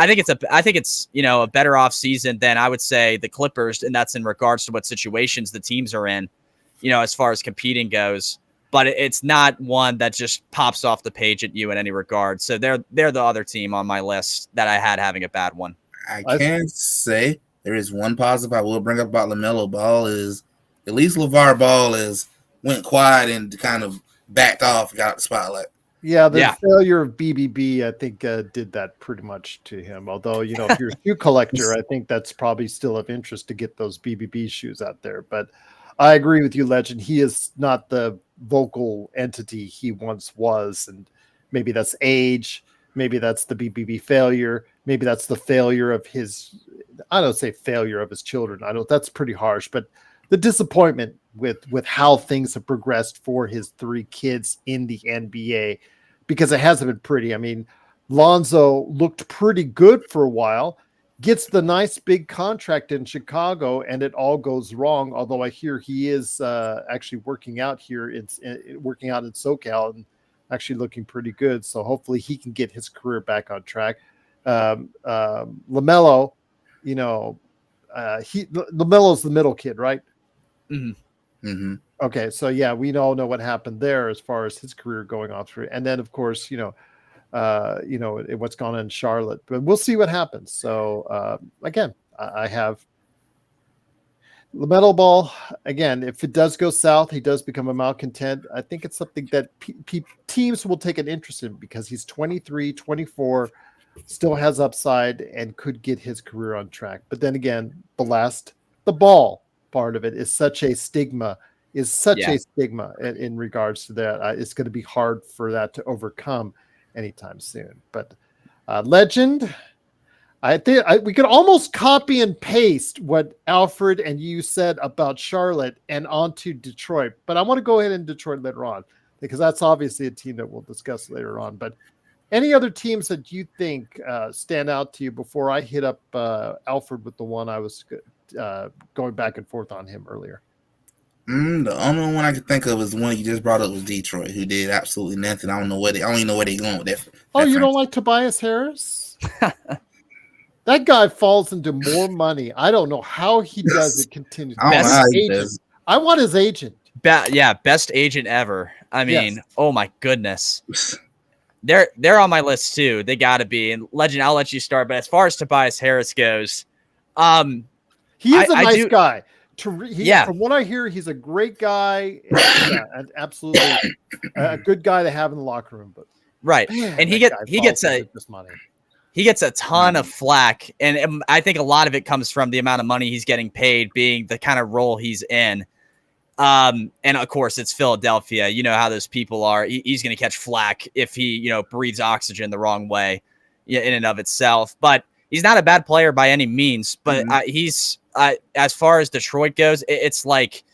think it's a better off season than I would say the Clippers, and that's in regards to what situations the teams are in, as far as competing goes. But it's not one that just pops off the page at you in any regard. So they're the other team on my list that I had having a bad one. I can say there is one positive I will bring up about LaMelo Ball is at least LeVar Ball went quiet and kind of backed off, got the spotlight. Yeah, the failure of BBB, I think, did that pretty much to him. Although, if you're a shoe collector, I think that's probably still of interest to get those BBB shoes out there. But I agree with you, Legend. He is not the vocal entity he once was. And maybe that's age. Maybe that's the BBB failure. Maybe that's the failure of I don't say failure of his children. That's pretty harsh. But the disappointment with how things have progressed for his 3 kids in the NBA, because it hasn't been pretty. I mean, Lonzo looked pretty good for a while, gets the nice big contract in Chicago, and it all goes wrong. Although I hear he is actually working out here. It's working out in SoCal and actually looking pretty good. So hopefully he can get his career back on track. LaMelo, LaMelo's the middle kid, right? Mm-hmm. Mm-hmm. Okay, so yeah, we all know what happened there as far as his career going off through, and then of course, what's gone on in Charlotte, but we'll see what happens. So again, I have LaMelo Ball again. If it does go south, he does become a malcontent. I think it's something that teams will take an interest in because he's 23, 24, still has upside and could get his career on track. But then again, the ball part of it is such a stigma in regards to that. It's going to be hard for that to overcome anytime soon. But Legend, I think we could almost copy and paste what Alfred and you said about Charlotte and onto Detroit. But I want to go ahead and Detroit later on because that's obviously a team that we'll discuss later on. But any other teams that you think stand out to you before I hit up Alfred with the one I was going back and forth on him earlier? The only one I could think of is the one you just brought up was Detroit, who did absolutely nothing. I don't even know where they're going with that. Oh, you don't like Tobias Harris? That guy falls into more money. I don't know how he does it continuously. I want his agent. Best agent ever. I mean, Oh my goodness. They're on my list too. They got to be. And Legend, I'll let you start. But as far as Tobias Harris goes, he is a nice guy. From what I hear, he's a great guy. And absolutely a good guy to have in the locker room. But right, man, and he gets a ton of flack, and I think a lot of it comes from the amount of money he's getting paid, being the kind of role he's in. And of course, it's Philadelphia. You know how those people are. He's going to catch flack if he, breathes oxygen the wrong way, in and of itself. But he's not a bad player by any means. But he's as far as Detroit goes, it's like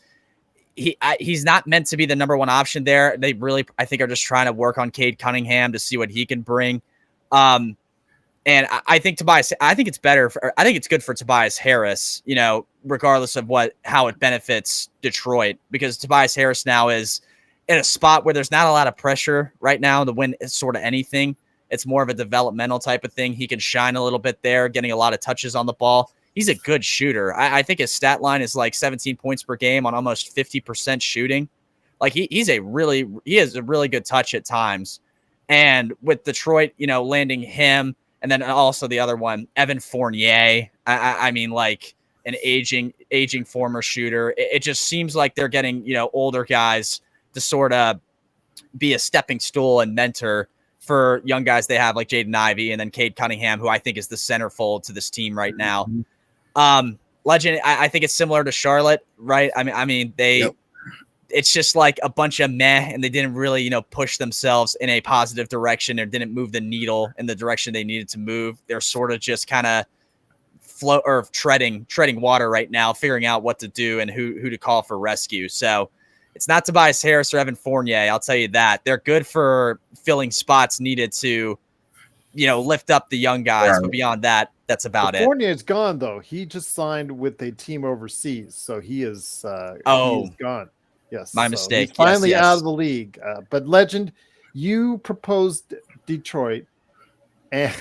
he's not meant to be the number one option there. They really, I think, are just trying to work on Cade Cunningham to see what he can bring. And I think it's good for Tobias Harris, regardless of how it benefits Detroit, because Tobias Harris now is in a spot where there's not a lot of pressure right now to win sort of anything. It's more of a developmental type of thing. He can shine a little bit there, getting a lot of touches on the ball. He's a good shooter. I think his stat line is like 17 points per game on almost 50% shooting. Like he has a really good touch at times. And with Detroit, landing him, and then also the other one, Evan Fournier. I mean, like an aging former shooter. It just seems like they're getting, older guys to sort of be a stepping stool and mentor for young guys they have like Jaden Ivey and then Cade Cunningham, who I think is the centerfold to this team right now. Legend, I think it's similar to Charlotte, right? I mean, it's just like a bunch of meh, and they didn't really, push themselves in a positive direction or didn't move the needle in the direction they needed to move. They're sort of just kind of float or treading water right now, figuring out what to do and who to call for rescue. So it's not Tobias Harris or Evan Fournier. I'll tell you that. They're good for filling spots needed to, lift up the young guys. Right. But beyond that, that's about it. Fournier's gone, though. He just signed with a team overseas. So he is, he is gone. Yes. My mistake. He's finally out of the league. But Legend, you proposed Detroit. And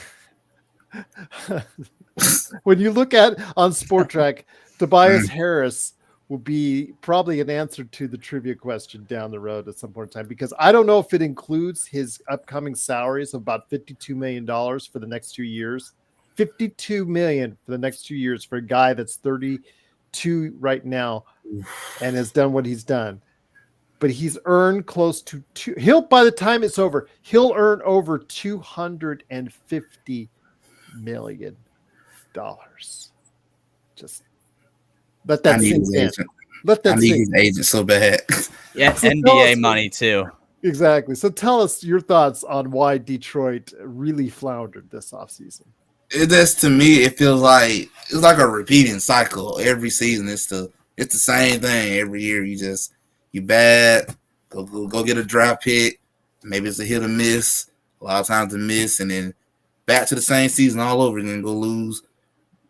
when you look at on Sport Track, Tobias Harris will be probably an answer to the trivia question down the road at some point in time, because I don't know if it includes his upcoming salaries of about $52 million for the next 2 years. $52 million for the next 2 years for a guy that's 32 right now and has done what he's done. But he's earned close to by the time it's over, he'll earn over $250 million. Just let that sink in. Let that sink in. His agent so bad. Yeah, so NBA money too. Exactly. So tell us your thoughts on why Detroit really floundered this offseason. To me, it feels like it's like a repeating cycle every season. It's the same thing every year. You bad, go get a draft pick. Maybe it's a hit or miss. A lot of times a miss, and then back to the same season all over, and then go lose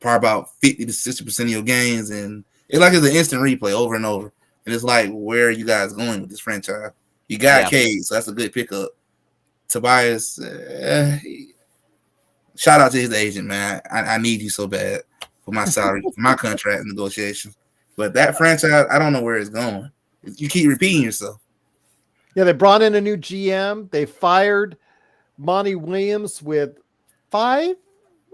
probably about 50 to 60% of your games, and it's like it's an instant replay over and over. And it's like, where are you guys going with this franchise? You got Cade, so that's a good pickup. Tobias, shout out to his agent, man. I need you so bad for my salary, for my contract negotiations. But that franchise, I don't know where it's going. You keep repeating yourself. Yeah, they brought in a new GM. They fired Monty Williams with 5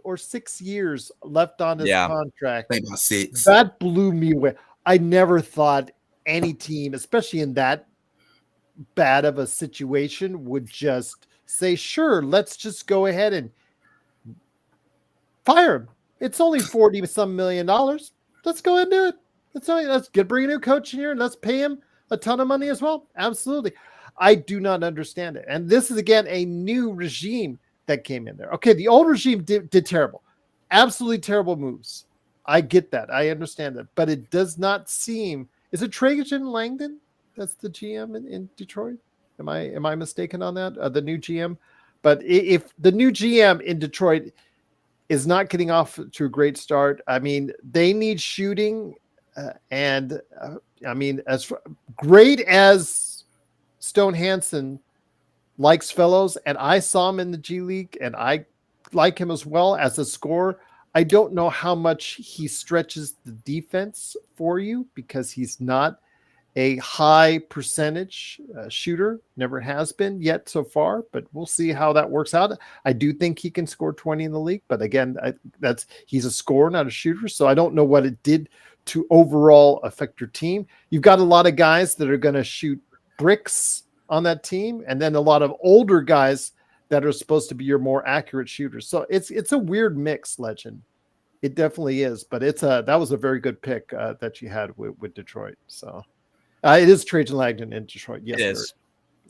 or 6 years left on his contract. I think about 6. That blew me away. I never thought any team, especially in that bad of a situation, would just say, sure, let's just go ahead and fire him. It's only $40-some million. Let's go ahead and do it. Let's bring a new coach in here and let's pay him a ton of money as well. Absolutely. I do not understand it. And this is, again, a new regime that came in there. Okay, the old regime did terrible. Absolutely terrible moves. I get that. I understand that. But it does not seem... Is it Trajan Langdon that's the GM in Detroit? Am I mistaken on that? The new GM? But if the new GM in Detroit is not getting off to a great start, I mean, they need shooting... as great as Stone Hansen likes fellows, and I saw him in the G League, and I like him as well as a scorer, I don't know how much he stretches the defense for you because he's not a high percentage shooter, never has been yet so far, but we'll see how that works out. I do think he can score 20 in the league, but again, he's a scorer, not a shooter, so I don't know what it did to overall affect your team. You've got a lot of guys that are going to shoot bricks on that team, and then a lot of older guys that are supposed to be your more accurate shooters. So it's a weird mix, Legend. It definitely is, but that was a very good pick that you had with Detroit. So it is Trajan Langdon in Detroit. Yes, it is.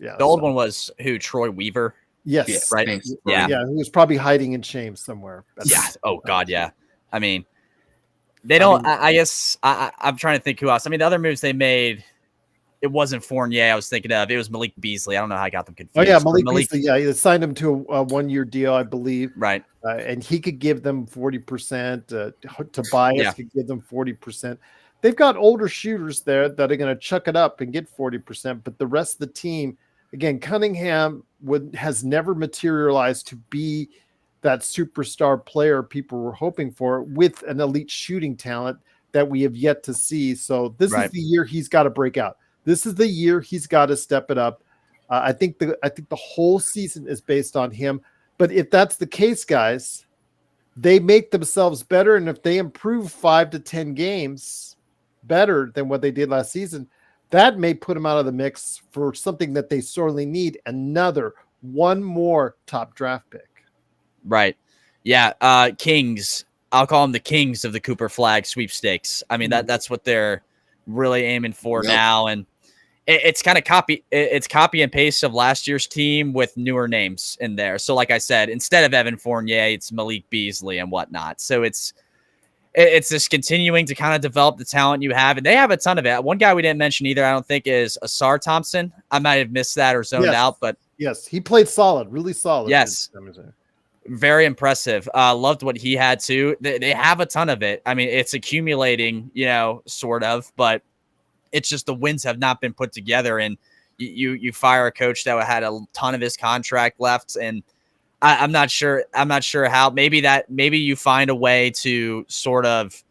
Yeah, the old one was who? Troy Weaver. Yes, right. Yeah, he was probably hiding in shame somewhere. Oh God, yeah. I mean, they don't. I guess I'm trying to think who else. I mean, the other moves they made, it wasn't Fournier I was thinking of. It was Malik Beasley. I don't know how I got them confused. Oh yeah, Malik Beasley. Yeah, he signed him to a 1-year deal, I believe. Right. And he could give them 40%. Tobias could give them 40%. They've got older shooters there that are going to chuck it up and get 40%. But the rest of the team, again, Cunningham has never materialized to be that superstar player people were hoping for with an elite shooting talent that we have yet to see. So this is the year he's got to break out. This is the year he's got to step it up. I think the whole season is based on him. But if that's the case, guys, they make themselves better. And if they improve 5 to 10 games better than what they did last season, that may put them out of the mix for something that they sorely need, another one more top draft pick. Right. Yeah. Kings. I'll call them the kings of the Cooper Flag sweepstakes. I mean, that's what they're really aiming for now. And it's kind of copy and paste of last year's team with newer names in there. So like I said, instead of Evan Fournier, it's Malik Beasley and whatnot. So it's just continuing to kind of develop the talent you have. And they have a ton of it. One guy we didn't mention either, I don't think, is Asar Thompson. I might have missed that or zoned out, but yes, he played solid, really solid. Yes. Very impressive. Loved what he had too. They have a ton of it. I mean, it's accumulating, sort of, but it's just the wins have not been put together. And you fire a coach that had a ton of his contract left, and I'm not sure how. Maybe you find a way to sort of,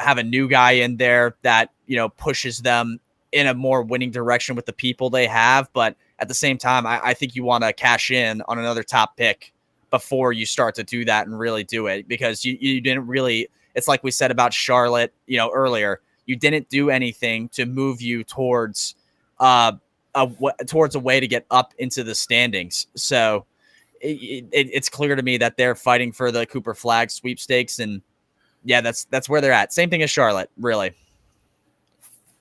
have a new guy in there that pushes them in a more winning direction with the people they have. But at the same time, I think you want to cash in on another top pick before you start to do that and really do it, because you didn't really, it's like we said about Charlotte, earlier, you didn't do anything to move you towards a way to get up into the standings. So it's clear to me that they're fighting for the Cooper Flag sweepstakes, and yeah, that's where they're at. Same thing as Charlotte, really.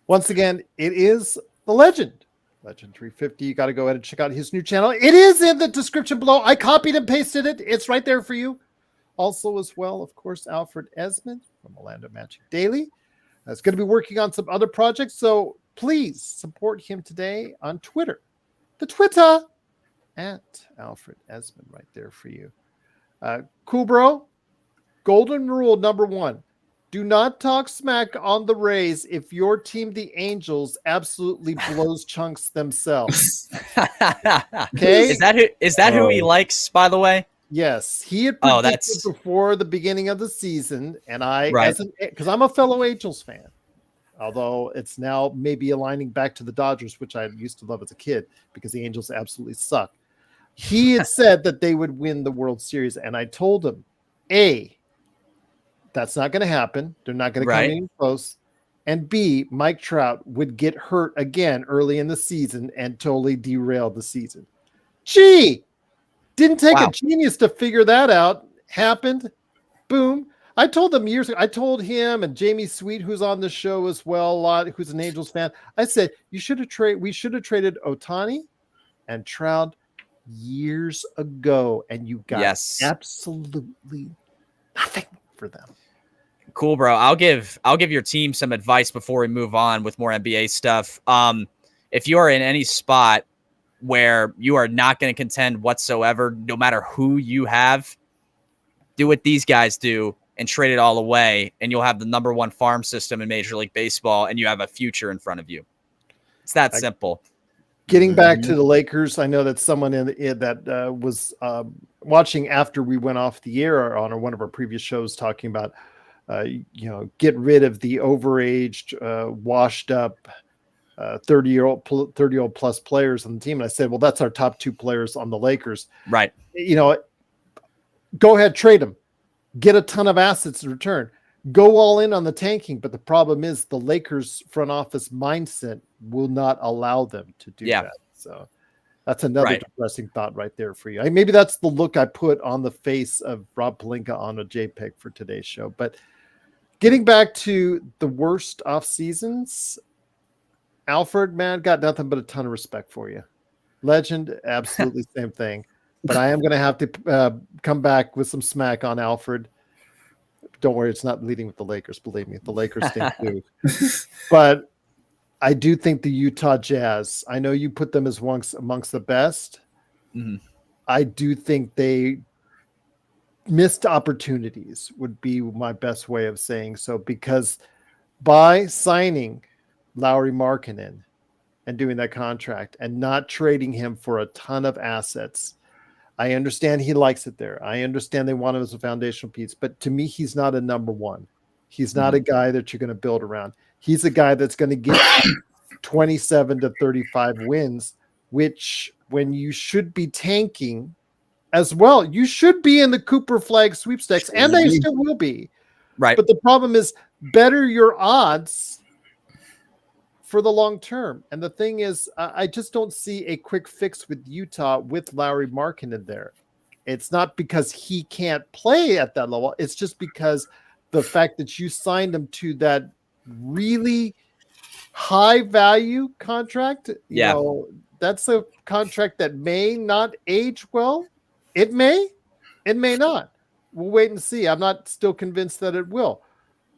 Once again, it is the Legend350. You got to go ahead and check out his new channel. It is in the description below. I copied and pasted it. It's right there for you. Also, as well, of course, Alfred Ezman from Orlando Magic Daily is going to be working on some other projects. So please support him today on Twitter. The Twitter at Alfred Ezman right there for you. Cool, bro. Golden rule number 1. Do not talk smack on the Rays if your team, the Angels, absolutely blows chunks themselves. Okay? Is that who he likes, by the way? Yes. He had predicted before the beginning of the season, and because I'm a fellow Angels fan, although it's now maybe aligning back to the Dodgers, which I used to love as a kid because the Angels absolutely suck. He had said that they would win the World Series, and I told him, that's not going to happen. They're not going to come in close. And B, Mike Trout would get hurt again early in the season and totally derail the season. Gee, didn't take a genius to figure that out. Happened. Boom. I told them years ago. I told him and Jamie Sweet, who's on the show as well a lot, who's an Angels fan. I said, we should have traded Ohtani and Trout years ago, and you got absolutely nothing for them. Cool, bro. I'll give your team some advice before we move on with more NBA stuff. If you are in any spot where you are not going to contend whatsoever, no matter who you have, do what these guys do and trade it all away, and you'll have the number 1 farm system in Major League Baseball, and you have a future in front of you. It's that simple. Getting back to the Lakers, I know that someone that was watching after we went off the air on one of our previous shows talking about, get rid of the overaged, washed up 30-year-old plus players on the team. And I said, well, that's our top 2 players on the Lakers. Right. Go ahead, trade them, get a ton of assets in return, go all in on the tanking. But the problem is the Lakers front office mindset will not allow them to do that. So that's another depressing thought right there for you. Maybe that's the look I put on the face of Rob Pelinka on a JPEG for today's show. But getting back to the worst off seasons, Alfred, man, got nothing but a ton of respect for you. Legend, absolutely same thing. But I am going to have to come back with some smack on Alfred. Don't worry, it's not leading with the Lakers. Believe me, the Lakers stink too. But I do think the Utah Jazz, I know you put them as amongst the best. Mm-hmm. I do think they missed opportunities would be my best way of saying so, because by signing Lauri Markkanen and doing that contract and not trading him for a ton of assets, I understand he likes it there. I understand they want him as a foundational piece, but to me, he's not a number 1. He's not a guy that you're going to build around. He's a guy that's going to get 27 to 35 wins, which when you should be tanking as well, you should be in the Cooper Flag sweepstakes, and they still will be. Right. But the problem is better your odds for the long term. And the thing is, I just don't see a quick fix with Utah with Lauri Markkanen there. It's not because he can't play at that level. It's just because the fact that you signed him to that really high value contract, you know, that's a contract that may not age well. It may not. We'll wait and see. I'm not still convinced that it will.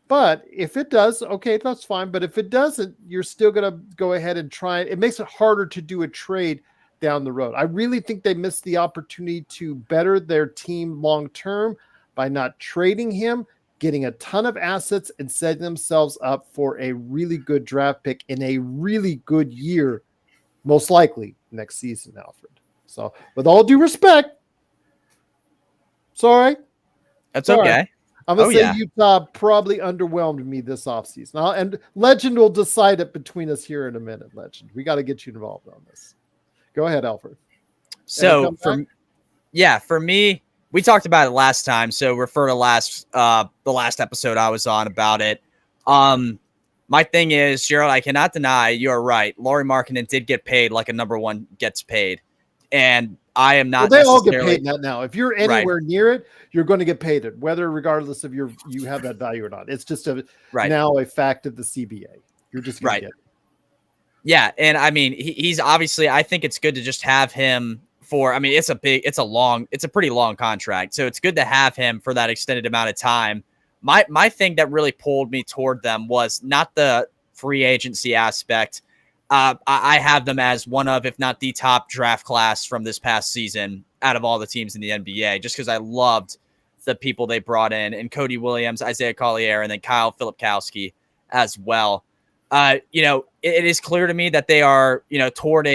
But if it does, okay, that's fine. But if it doesn't, you're still going to go ahead and try it. It makes it harder to do a trade down the road. I really think they missed the opportunity to better their team long term by not trading him, getting a ton of assets, and setting themselves up for a really good draft pick in a really good year, most likely next season, Alfred. So, with all due respect, sorry. That's okay. I'm going to say Utah probably underwhelmed me this offseason. And Legend will decide it between us here in a minute, Legend. We got to get you involved on this. Go ahead, Alfred. So, for me, we talked about it last time, so refer to the last episode I was on about it. My thing is, Gerald, I cannot deny you're right. Lauri Markkanen did get paid like a number one gets paid. And I am not. Well, they all get paid now. If you're anywhere near it, you're going to get paid it, whether regardless of you have that value or not. It's just now a fact of the CBA. You're just going to get it. Yeah, and I mean, he's obviously. I think it's good to just have him for. I mean, it's a pretty long contract, so it's good to have him for that extended amount of time. My thing that really pulled me toward them was not the free agency aspect. I have them as one of, if not the top draft class from this past season out of all the teams in the NBA, just because I loved the people they brought in, and Cody Williams, Isaiah Collier, and then Kyle Filipkowski as well. You know, it is clear to me that they are, you know, toward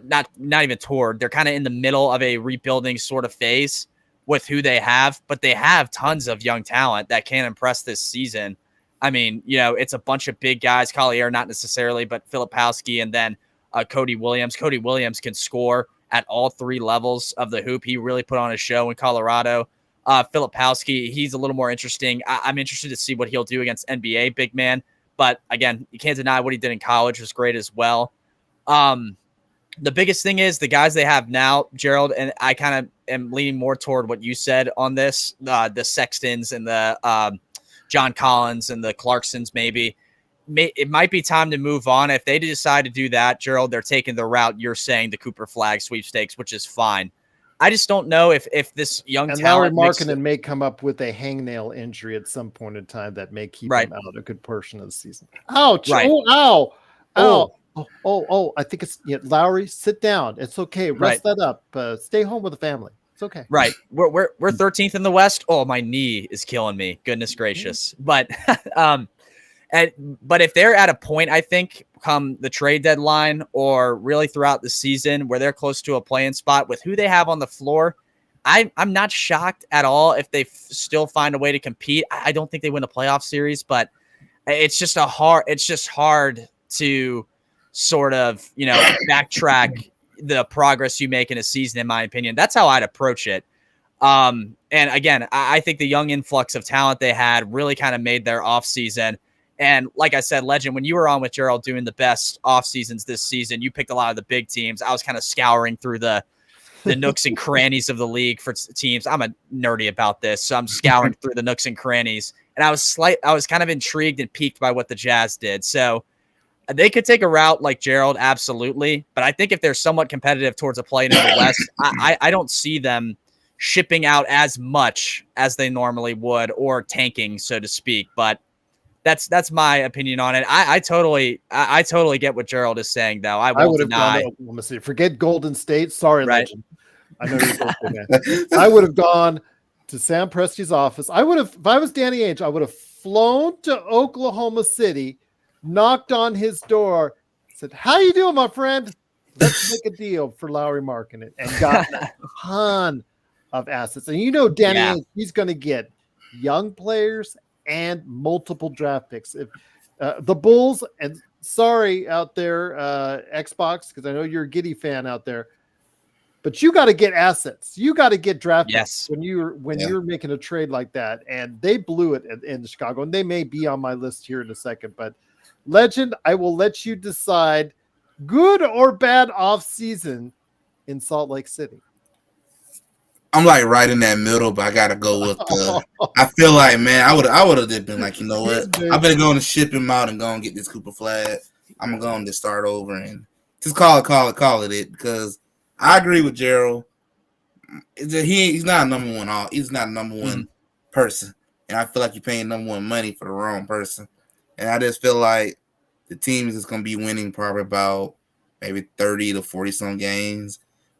not even toward, they're kind of in the middle of a rebuilding sort of phase with who they have, but they have tons of young talent that can impress this season. I mean, you know, it's a bunch of big guys, Collier, not necessarily, but Filipkowski, and then Cody Williams. Cody Williams can score at all three levels of the hoop. He really put on a show in Colorado. Filipkowski, he's a little more interesting. I'm interested to see what he'll do against NBA big man. But again, you can't deny what he did in college was great as well. The biggest thing is the guys they have now, Gerald, and I kind of am leaning more toward what you said on this, the Sextons and the John Collins and the Clarksons maybe. It might be time to move on. If they decide to do that, Gerald, they're taking the route you're saying, the Cooper Flag sweepstakes, which is fine. I just don't know if this young talent... Lauri Markkanen may come up with a hangnail injury at some point in time that may keep him out a good portion of the season. Ouch! Right. Oh, ow! Oh! I think it's Lauri. Sit down. It's okay. Rest that up. Stay home with the family. It's okay. Right. We're 13th in the West. Oh, my knee is killing me. Goodness gracious. But but if they're at a point, I think, come the trade deadline or really throughout the season where they're close to a play-in spot with who they have on the floor, I'm not shocked at all if they still find a way to compete. I don't think they win a playoff series, but it's just hard to sort of, backtrack the progress you make in a season, in my opinion. That's how I'd approach it. And again, I think the young influx of talent they had really kind of made their offseason. And like I said, Legend, when you were on with Gerald doing the best off seasons this season, you picked a lot of the big teams. I was kind of scouring through the nooks and crannies of the league for teams. I'm a nerdy about this, so I'm scouring through the nooks and crannies. And I was kind of intrigued and piqued by what the Jazz did. So they could take a route like Gerald, absolutely. But I think if they're somewhat competitive towards a play in the West, I don't see them shipping out as much as they normally would or tanking, so to speak. But that's my opinion on it. I totally get what Gerald is saying, though. I would have gone to Oklahoma City. Forget Golden State. Sorry, right. Legend. I know you're man. I would have gone to Sam Presti's office. I would have, if I was Danny Ainge, I would have flown to Oklahoma City, knocked on his door, said, "How you doing, my friend? Let's make a deal for Lauri Markkanen," and got a ton of assets. And Danny Ainge, he's going to get young players and multiple draft picks. If the Bulls, and sorry out there, Xbox, because I know you're a Giddy fan out there, but you got to get assets. You got to get draft picks when you're making a trade like that. And they blew it in Chicago, and they may be on my list here in a second. But Legend, I will let you decide good or bad off season in Salt Lake City. I'm like right in that middle, but I gotta go with the. I feel like, man, I would have just been like, you know what? I better go and ship him out and go and get this Cooper Flag. I'm going to start over and just call it because I agree with Gerald. He's not a number one. He's not a number one person, and I feel like you're paying number one money for the wrong person. And I just feel like the team is just going to be winning probably about maybe 30 to 40 some games.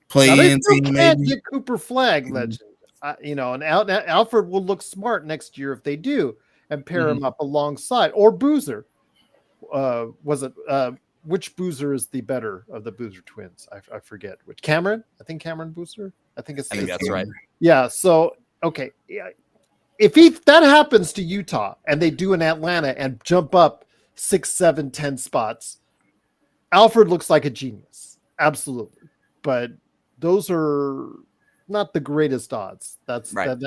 Play-in team maybe. Get Cooper Flag, Legend. And Alfred will look smart next year if they do and pair him up alongside or Boozer. Which Boozer is the better of the Boozer twins? I forget which. Cameron? I think Cameron Boozer. I think that's right. Yeah. So okay, if that happens to Utah and they do in Atlanta and jump up 6, 7, 10 spots, Alfred looks like a genius. Absolutely, but those are not the greatest odds. That's right.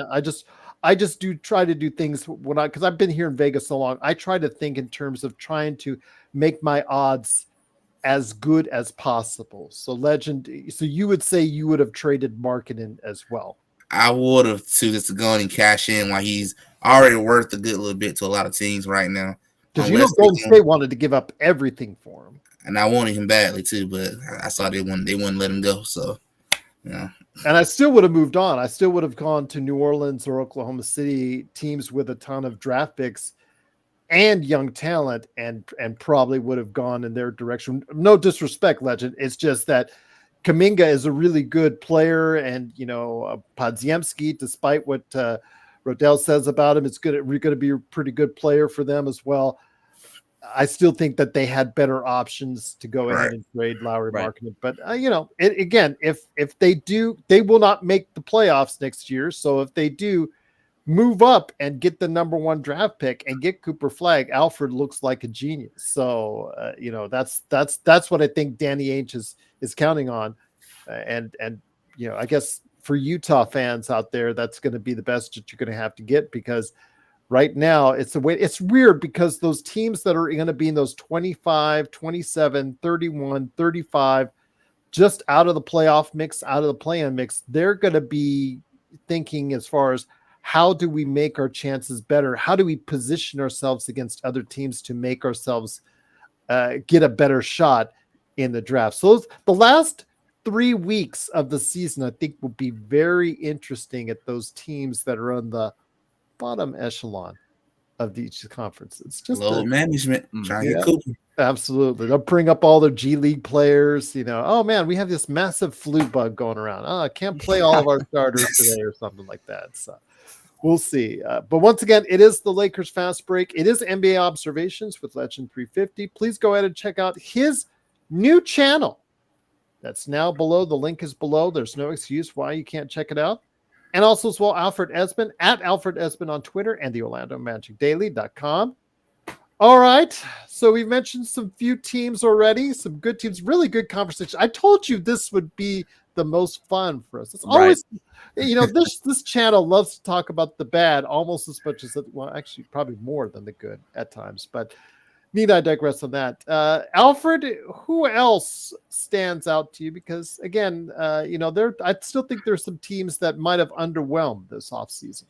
I just do try to do things because I've been here in Vegas so long. I try to think in terms of trying to make my odds as good as possible. So Legend, so you would say you would have traded Markkanen as well. I would have too, just to go in and cash in while he's already worth a good little bit to a lot of teams right now. Because Golden State wanted to give up everything for him. And I wanted him badly too, but I saw they wouldn't let him go. So yeah. And I still would have moved on. I still would have gone to New Orleans or Oklahoma City, teams with a ton of draft picks and young talent, and probably would have gone in their direction. No disrespect, Legend. It's just that Kuminga is a really good player, and Podziemski, despite what Rodell says about him, it's going to be a pretty good player for them as well. I still think that they had better options to go ahead and trade Lowry Markkanen. But, again, if they do, they will not make the playoffs next year. So if they do move up and get the number one draft pick and get Cooper Flag, Alfred looks like a genius. So, that's what I think Danny Ainge is counting on. And I guess for Utah fans out there, that's going to be the best that you're going to have to get, because right now it's weird because those teams that are going to be in those 25, 27, 31, 35, just out of the playoff mix, out of the play-in mix, they're going to be thinking as far as how do we make our chances better? How do we position ourselves against other teams to make ourselves get a better shot in the draft? So the last 3 weeks of the season, I think, will be very interesting at those teams that are on the bottom echelon of each conference. It's just load management trying to get Cooper. Absolutely. They'll bring up all their G League players. Oh man, we have this massive flu bug going around. I can't play all of our starters today or something like that. So we'll see. But once again, it is the Lakers Fast Break. It is NBA Observations with Legend350. Please go ahead and check out his new channel. That's now below. The link is below. There's no excuse why you can't check it out. And also as well, Alfred Ezman at Alfred Ezman on Twitter and the OrlandoMagicDaily.com. All right. So we've mentioned some few teams already, some good teams, really good conversation. I told you this would be the most fun for us. It's always, this channel loves to talk about the bad almost as much as, actually probably more than the good at times, but need I digress on that. Alfred, who else stands out to you? Because again, I still think there's some teams that might have underwhelmed this offseason.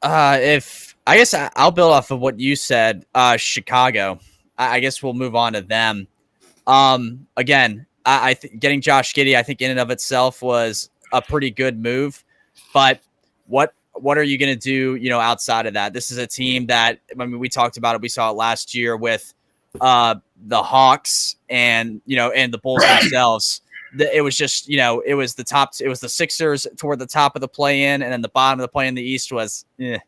If I guess I'll build off of what you said, Chicago. I guess we'll move on to them. Again, I think getting Josh Giddey, I think in and of itself was a pretty good move, but what are you going to do, outside of that? This is a team that, we talked about it. We saw it last year with the Hawks and the Bulls themselves. It was just, it was the Sixers toward the top of the play-in, and then the bottom of the play-in, the East was, who's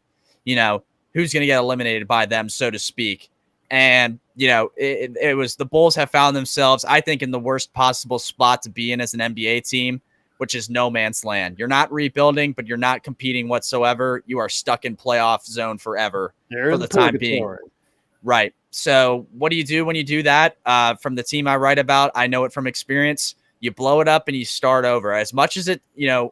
going to get eliminated by them, so to speak. And, it was the Bulls have found themselves, I think, in the worst possible spot to be in as an NBA team, which is no man's land. You're not rebuilding, but you're not competing whatsoever. You are stuck in playoff zone forever for the time being. Right. So what do you do when you do that? From the team I write about, I know it from experience. You blow it up and you start over. As much as it,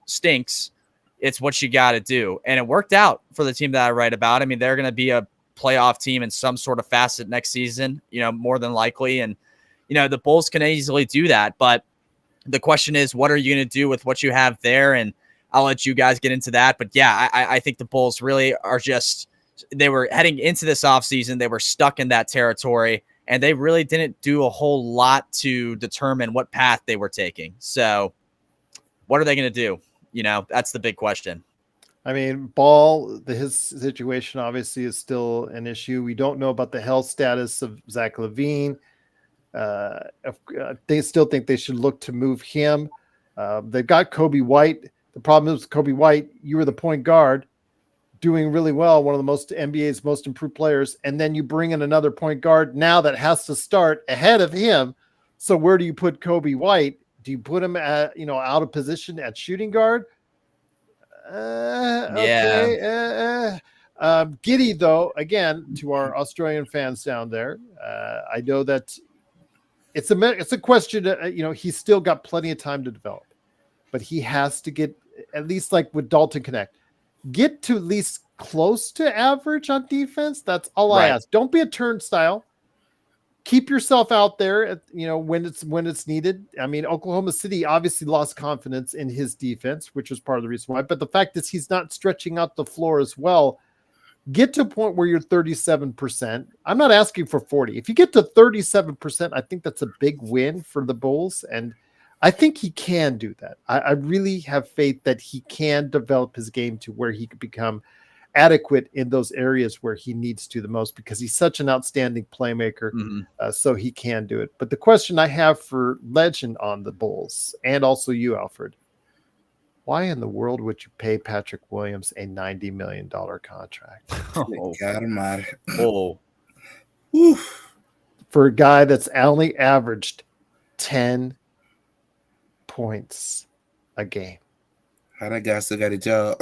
stinks, it's what you got to do. And it worked out for the team that I write about. They're going to be a playoff team in some sort of facet next season, more than likely. And, the Bulls can easily do that. But the question is, what are you going to do with what you have there? And I'll let you guys get into that. But yeah, I think the Bulls really are they were heading into this offseason. They were stuck in that territory, and they really didn't do a whole lot to determine what path they were taking. So what are they going to do? That's the big question. I mean, Ball, his situation obviously is still an issue. We don't know about the health status of Zach LaVine. They still think they should look to move him. They've got Kobe White. The problem is Kobe White, you were the point guard doing really well, one of the NBA's most improved players, and then you bring in another point guard now that has to start ahead of him. So where do you put Kobe White? Do you put him at, out of position at shooting guard? Okay. Giddy, though, again, to our Australian fans down there, I know that it's a question. He's still got plenty of time to develop, but he has to get, at least like with Dalton Connect, get to at least close to average on defense. That's all I ask. Don't be a turnstile. Keep yourself out there, when it's needed. I mean, Oklahoma City obviously lost confidence in his defense, which was part of the reason why. But the fact is he's not stretching out the floor as well. Get to a point where you're 37%. I'm not asking for 40. If you get to 37%, I think that's a big win for the Bulls. And I think he can do that. I really have faith that he can develop his game to where he could become adequate in those areas where he needs to the most, because he's such an outstanding playmaker. So he can do it. But the question I have for Legend on the Bulls, and also you, Alfred, why in the world would you pay Patrick Williams a $90 million contract? God almighty. For a guy that's only averaged 10 points a game. How that guy still got a job?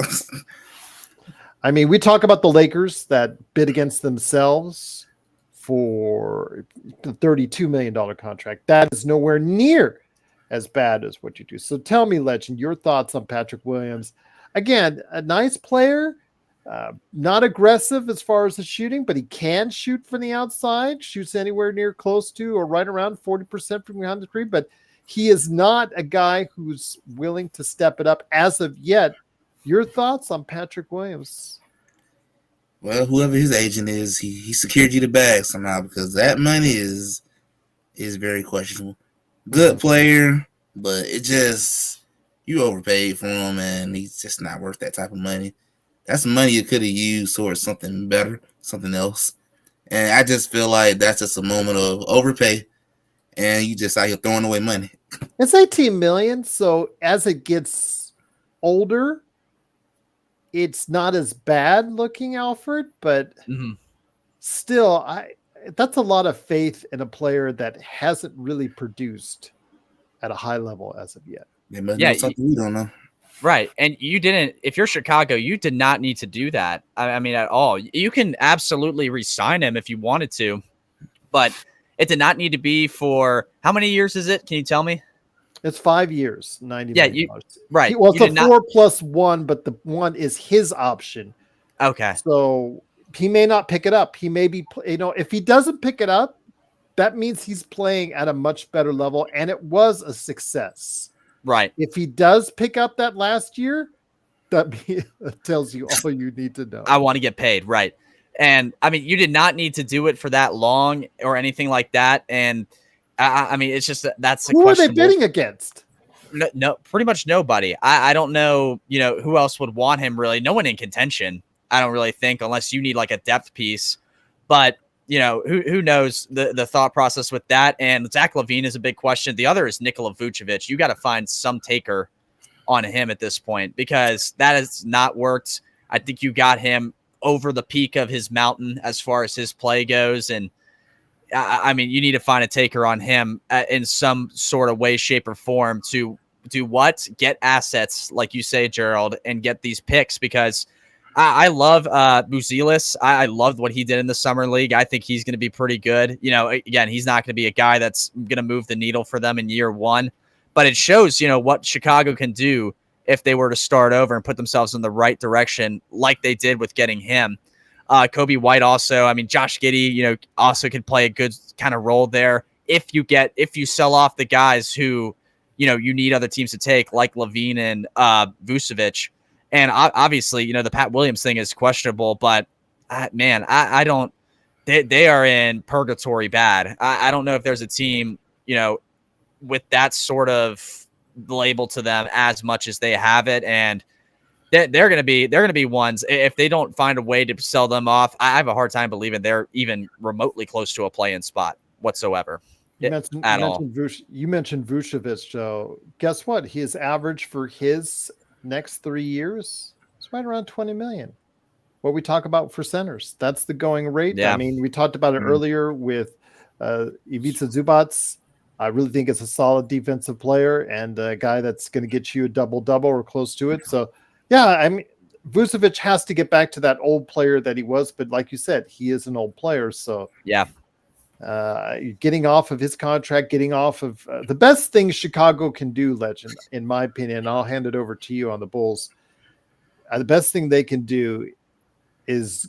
I mean, we talk about the Lakers that bid against themselves for the $32 million contract. That is nowhere near as bad as what you do. So tell me, Legend, your thoughts on Patrick Williams. Again, a nice player, not aggressive as far as the shooting, but he can shoot from the outside, shoots anywhere near close to or right around 40% from behind the three, but he is not a guy who's willing to step it up as of yet. Your thoughts on Patrick Williams? Well, whoever his agent is, he secured you the bag somehow, because that money is very questionable. Good player, but you overpaid for him, and he's just not worth that type of money. That's money you could have used towards something better, something else. And I just feel like that's just a moment of overpay, and you just out here throwing away money. It's $18 million, so as it gets older, it's not as bad looking, Alfred, but still, that's a lot of faith in a player that hasn't really produced at a high level as of yet. They must know something we don't know. Right. And if you're Chicago, you did not need to do that. I mean, at all. You can absolutely re-sign him if you wanted to, but it did not need to be for, how many years is it? Can you tell me? It's 5 years, $90 million. Right. Well, it's a 4+1, but the one is his option. Okay. So he may not pick it up. He may be, if he doesn't pick it up, that means he's playing at a much better level, and it was a success. Right. If he does pick up that last year, that tells you all you need to know. I want to get paid. Right. And I mean, you did not need to do it for that long or anything like that. And I mean, it's just that's the who are they bidding against? No, pretty much nobody. I don't know, who else would want him really. No one in contention, I don't really think, unless you need like a depth piece. But, who knows the thought process with that. And Zach LaVine is a big question. The other is Nikola Vucevic. You got to find some taker on him at this point, because that has not worked. I think you got him over the peak of his mountain as far as his play goes. And I mean, you need to find a taker on him in some sort of way, shape, or form to do what? Get assets, like you say, Gerald, and get these picks, because I love Buzelis. I loved what he did in the summer league. I think he's going to be pretty good. Again, he's not going to be a guy that's going to move the needle for them in year one, but it shows, what Chicago can do if they were to start over and put themselves in the right direction, like they did with getting him. Kobe White also. I mean, Josh Giddey, also could play a good kind of role there. If you sell off the guys who, you need other teams to take, like Levine and Vucevic. And obviously, the Pat Williams thing is questionable, but I don't. They are in purgatory bad. I don't know if there's a team, with that sort of label to them as much as they have it, and they're going to be ones if they don't find a way to sell them off. I have a hard time believing they're even remotely close to a play-in spot whatsoever. You mentioned Vucevic, Joe. Guess what? His average for his next 3 years is right around 20 million. What we talk about for centers, that's the going rate. Yeah. I mean, we talked about it earlier with Ivica Zubac. I really think it's a solid defensive player and a guy that's going to get you a double-double or close to it. So, yeah, I mean, Vucevic has to get back to that old player that he was. But like you said, he is an old player. So, yeah, getting off of his contract, getting off of the best thing Chicago can do, Legend, in my opinion, I'll hand it over to you on the Bulls. The best thing they can do is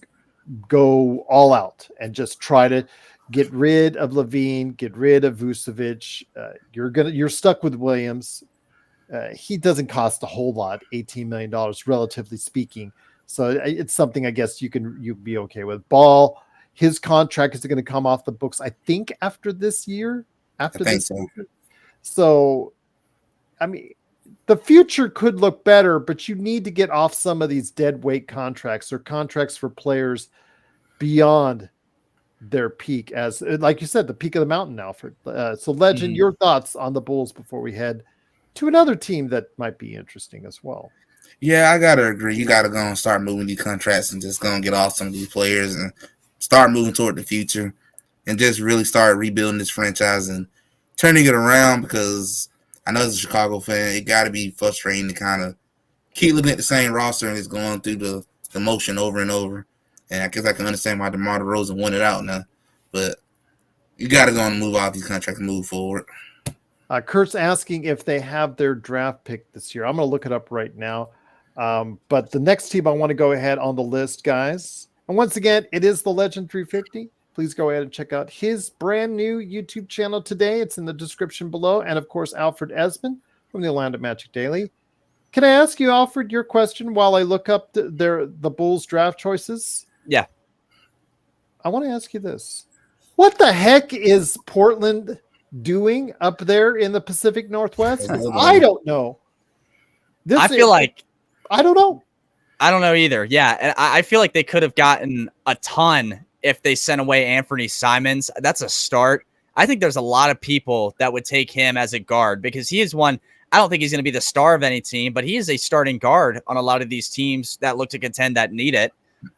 go all out and just try to get rid of Levine, get rid of Vucevic. You're stuck with Williams. He doesn't cost a whole lot, $18 million, relatively speaking. So it's something I guess you'd be okay with. Ball, his contract is going to come off the books, I think, after this year. So, I mean, the future could look better, but you need to get off some of these dead weight contracts or contracts for players beyond their peak, as like you said, the peak of the mountain, Alfred. So Legend, your thoughts on the Bulls before we head to another team that might be interesting as well. Yeah, I gotta agree. You gotta go and start moving these contracts and just go and get off some of these players and start moving toward the future and just really start rebuilding this franchise and turning it around, because I know as a Chicago fan, it got to be frustrating to kind of keep looking at the same roster and it's going through the motion over and over. And I guess I can understand why DeMar DeRozan won it out now. But you got to go and move off these contracts and move forward. Kurt's asking if they have their draft pick this year. I'm going to look it up right now. But the next team I want to go ahead on the list, guys. And once again, it is the Legend350. Please go ahead and check out his brand new YouTube channel today. It's in the description below. And, of course, Alfred Ezman from the Orlando Magic Daily. Can I ask you, Alfred, your question while I look up the Bulls draft choices? Yeah. I want to ask you this. What the heck is Portland doing up there in the Pacific Northwest? I don't know. I don't know. I don't know either. Yeah. And I feel like they could have gotten a ton if they sent away Anthony Simons. That's a start. I think there's a lot of people that would take him as a guard, because he is one. I don't think he's going to be the star of any team, but he is a starting guard on a lot of these teams that look to contend that need it,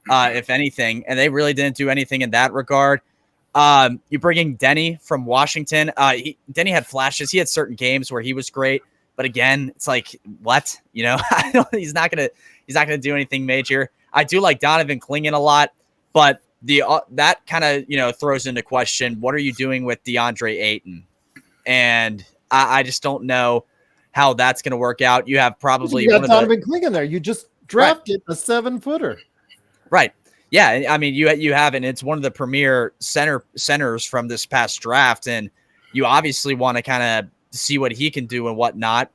if anything. And they really didn't do anything in that regard. You bring in Denny from Washington. Denny had flashes. He had certain games where he was great, but again, it's like, what? He's not gonna do anything major. I do like Donovan Clingan a lot, but that kind of throws into question, what are you doing with DeAndre Ayton? And I just don't know how that's going to work out. You have probably Donovan Clingan there. You just drafted a 7-footer. Right. Yeah. I mean, you have, and it's one of the premier centers from this past draft. And you obviously want to kind of see what he can do and whatnot.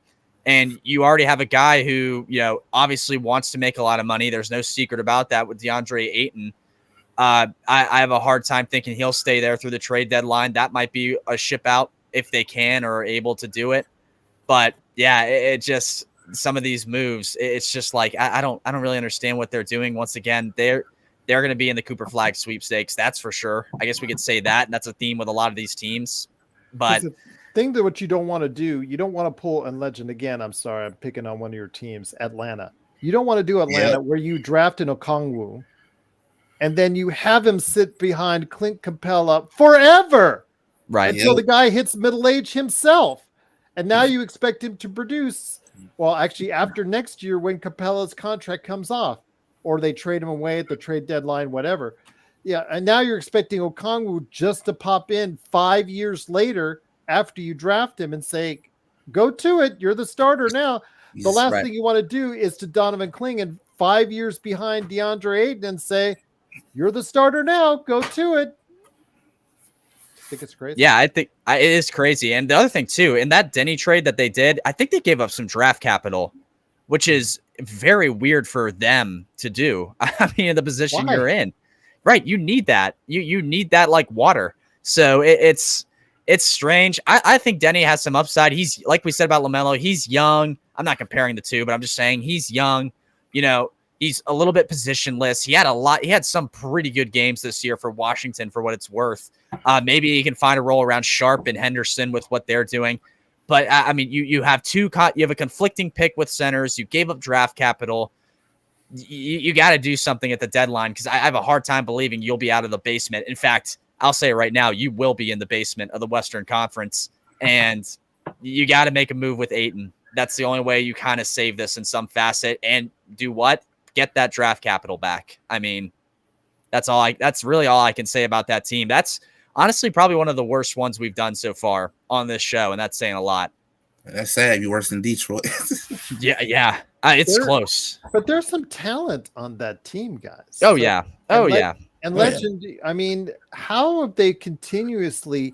And you already have a guy who, obviously wants to make a lot of money. There's no secret about that with DeAndre Ayton. I have a hard time thinking he'll stay there through the trade deadline. That might be a ship out if they can or are able to do it. But yeah, it just, some of these moves, it's just like, I don't really understand what they're doing. Once again, they're going to be in the Cooper Flag sweepstakes. That's for sure. I guess we could say that. And that's a theme with a lot of these teams. But the thing that what you don't want to do, you don't want to pull, and Legend again, I'm sorry, I'm picking on one of your teams, Atlanta. You don't want to do Atlanta where you draft an Okongwu and then you have him sit behind Clint Capella forever. Right. Until the guy hits middle age himself. And now you expect him to produce, well, actually after next year when Capella's contract comes off, or they trade him away at the trade deadline, whatever. Yeah, and now you're expecting Okongwu just to pop in 5 years later after you draft him and say, go to it, you're the starter now. The last thing you want to do is to Donovan Clingan 5 years behind DeAndre Ayton and say, You're the starter now. Go to it. I think it's crazy. Yeah, I think it is crazy. And the other thing too, in that Denny trade that they did, I think they gave up some draft capital, which is very weird for them to do. I mean, in the position Why? you're in, right? You need that. You need that like water. So it's strange. I think Denny has some upside. He's like we said about LaMelo. He's young. I'm not comparing the two, but I'm just saying he's young. You know, he's a little bit positionless. He had some pretty good games this year for Washington for what it's worth. Maybe he can find a role around Sharp and Henderson with what they're doing. But I mean, you have you have a conflicting pick with centers. You gave up draft capital. You got to do something at the deadline because I have a hard time believing you'll be out of the basement. In fact, I'll say it right now, you will be in the basement of the Western Conference, and you got to make a move with Ayton. That's the only way you kind of save this in some facet. And do what? Get that draft capital back. I mean, that's really all I can say about that team. That's honestly probably one of the worst ones we've done so far on this show, and that's saying a lot. That's sad. You're worse than Detroit. Yeah. It's close. But there's some talent on that team, guys. Oh, yeah. Oh, yeah. And Legend, I mean, how have they continuously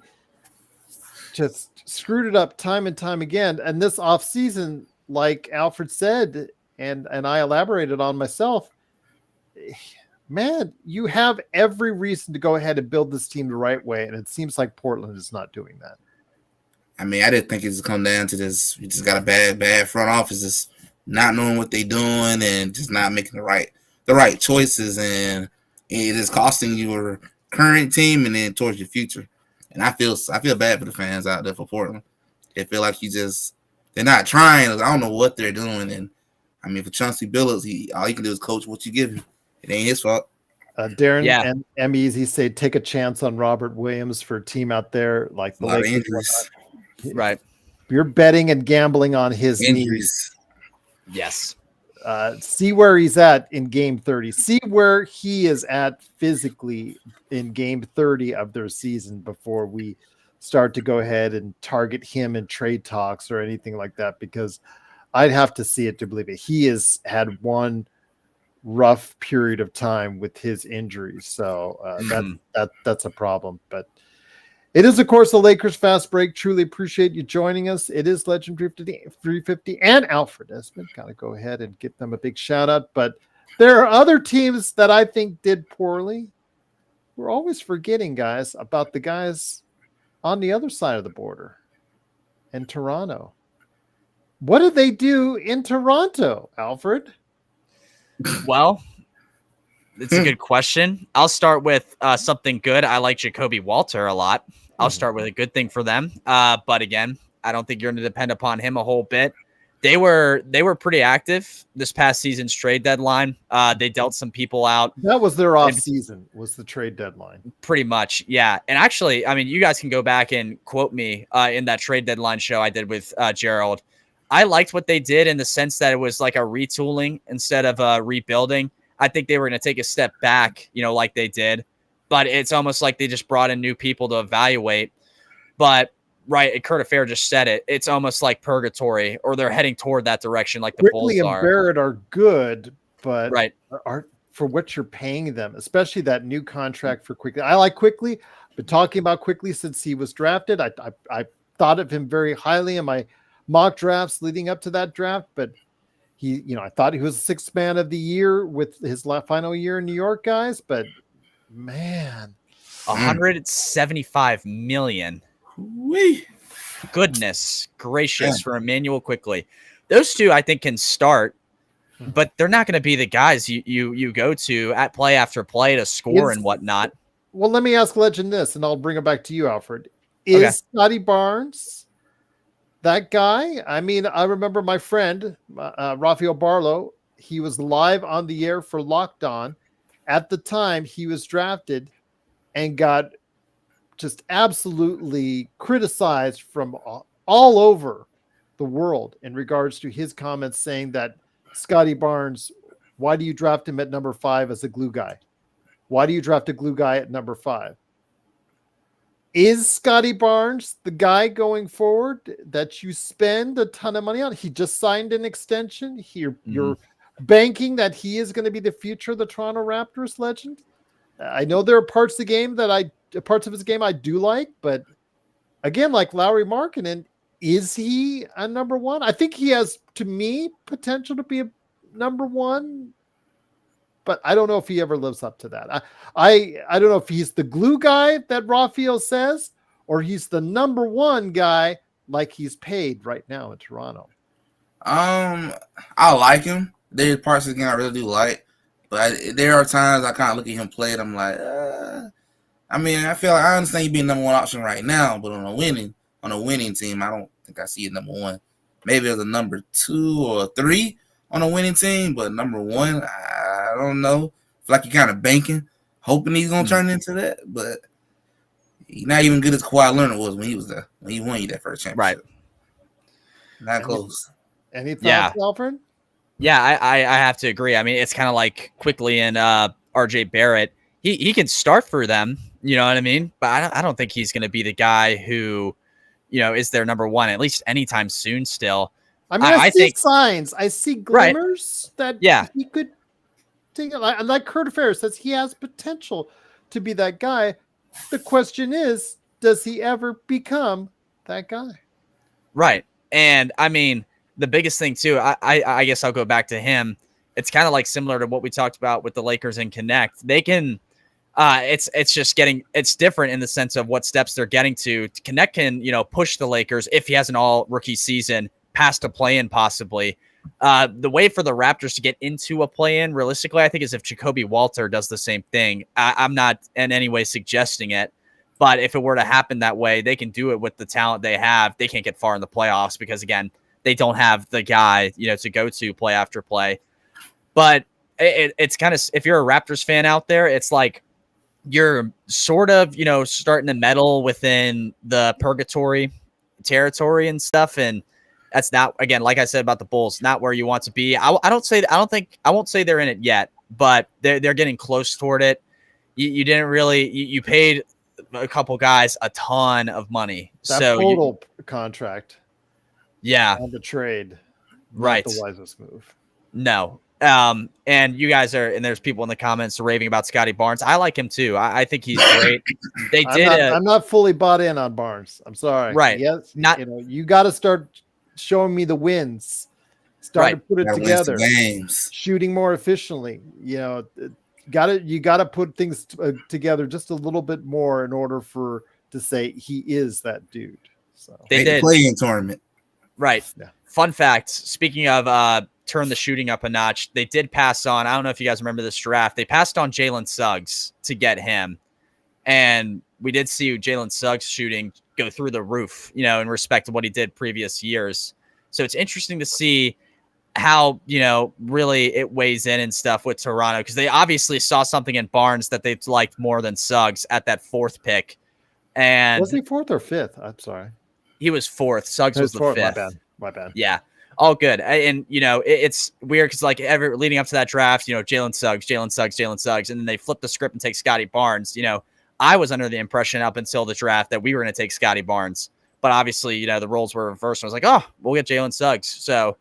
just screwed it up time and time again? And this offseason, like Alfred said, and I elaborated on myself, man, you have every reason to go ahead and build this team the right way. And it seems like Portland is not doing that. I mean, I didn't think it just come down to this. You just got a bad front office, just not knowing what they're doing and just not making the right choices, and it is costing your current team and then towards your future. And I feel bad for the fans out there for Portland. They feel like they're not trying. I don't know what they're doing. And I mean, for Chauncey Billups, all he can do is coach what you give him. It ain't his fault. Darren and Easy say take a chance on Robert Williams for a team out there like the Lakers. Injuries. Right. You're betting and gambling on his injuries. Yes. See where he's at in game 30. See where he is at physically in game 30 of their season before we start to go ahead and target him in trade talks or anything like that, because I'd have to see it to believe it. He has had one rough period of time with his injuries. So that's a problem. But it is, of course, the Lakers Fast Break. Truly appreciate you joining us. It is Legend350 and Alfred Ezman. Got to go ahead and give them a big shout out. But there are other teams that I think did poorly. We're always forgetting, guys, about the guys on the other side of the border in Toronto. What did they do in Toronto, Alfred? Well, it's a good question. I'll start with something good. I like Jacoby Walter a lot. I'll start with a good thing for them. But again, I don't think you're going to depend upon him a whole bit. They were pretty active this past season's trade deadline. They dealt some people out. That was their off season, was the trade deadline. Pretty much, yeah. And actually, I mean, you guys can go back and quote me in that trade deadline show I did with Gerald. I liked what they did in the sense that it was like a retooling instead of rebuilding. I think they were going to take a step back, like they did. But it's almost like they just brought in new people to evaluate. But, right, Kurt Affair just said it. It's almost like purgatory, or they're heading toward that direction like the Quickly Bulls are. and Barrett are good, but right. are for what you're paying them, especially that new contract for Quickly. I like Quickly. I've been talking about Quickly since he was drafted. I thought of him very highly in my mock drafts leading up to that draft, but I thought he was the 6th man of the year with his final year in New York, guys. But man, 175 million. Wee. Goodness gracious for Emmanuel Quickly. Those two, I think, can start, but they're not going to be the guys you go to at play after play to score and whatnot. Well, let me ask Legend this, and I'll bring it back to you, Alfred. Is Scotty Barnes that guy? I mean, I remember my friend, Rafael Barlow, he was live on the air for Locked On. At the time, he was drafted and got just absolutely criticized from all over the world in regards to his comments saying that Scotty Barnes, why do you draft him at number 5 as a glue guy? Why do you draft a glue guy at number 5? Is Scotty Barnes the guy going forward that you spend a ton of money on? He just signed an extension. You're banking that he is going to be the future of the Toronto Raptors, Legend? I know there are parts of the game parts of his game I do like, but again, like Lauri Markkanen, is he a number one? I think he has, to me, potential to be a number one, but I don't know if he ever lives up to that. I don't know if he's the glue guy that Rafael says, or he's the number one guy like he's paid right now in Toronto. I like him. There's parts of the game I really do like, but there are times I kind of look at him play and I'm like, I mean, I feel like I understand you being number one option right now, but on a winning team, I don't think I see you number one. Maybe as a number 2 or 3 on a winning team, but number one, I don't know. I feel like you're kind of banking, hoping he's gonna turn into that, but he's not even good as Kawhi Leonard was when he was there, when he won you that first championship. Right. Not close. Any thoughts, Alfred? Yeah, I have to agree. I mean, it's kind of like Quickly and RJ Barrett. He can start for them, you know what I mean? But I don't think he's going to be the guy who, is their number one, at least anytime soon still. I mean, I see signs. I see glimmers that he could take it. Like Kurt Ferris says, he has potential to be that guy. The question is, does he ever become that guy? Right. And I mean, the biggest thing too, I guess I'll go back to him. It's kind of like similar to what we talked about with the Lakers and Connect. They can, it's different in the sense of what steps they're getting to. Connect can, push the Lakers if he has an all rookie season past a play-in possibly. The way for the Raptors to get into a play-in realistically, I think, is if Jacoby Walter does the same thing. I'm not in any way suggesting it, but if it were to happen that way, they can do it with the talent they have. They can't get far in the playoffs because, again, they don't have the guy, to go to play after play. But it's kind of, if you're a Raptors fan out there, it's like you're sort of, starting to meddle within the purgatory territory and stuff. And that's not, again, like I said about the Bulls, not where you want to be. I won't say they're in it yet, but they're getting close toward it. You didn't really, you paid a couple guys a ton of money. That total contract. Yeah. On the trade. Right. Not the wisest move. No. And you guys and there's people in the comments raving about Scotty Barnes. I like him too. I think he's great. I'm not fully bought in on Barnes. I'm sorry. Right. Yes. You got to start showing me the wins. Start to put it together. Games. Shooting more efficiently. You got to put things together just a little bit more in order to say he is that dude. So they did play in tournament. Right. Yeah. Fun fact. Speaking of turn the shooting up a notch, they did pass on. I don't know if you guys remember this draft. They passed on Jalen Suggs to get him, and we did see Jalen Suggs shooting go through the roof. In respect to what he did previous years. So it's interesting to see how really it weighs in and stuff with Toronto, because they obviously saw something in Barnes that they liked more than Suggs at that 4th pick. And was he 4th or 5th? I'm sorry. He was 4th. Suggs was the 5th. My bad. Yeah. All good. And, it's weird because, like, leading up to that draft, Jalen Suggs. And then they flip the script and take Scotty Barnes. I was under the impression up until the draft that we were going to take Scotty Barnes. But obviously, the roles were reversed. I was like, oh, we'll get Jalen Suggs. So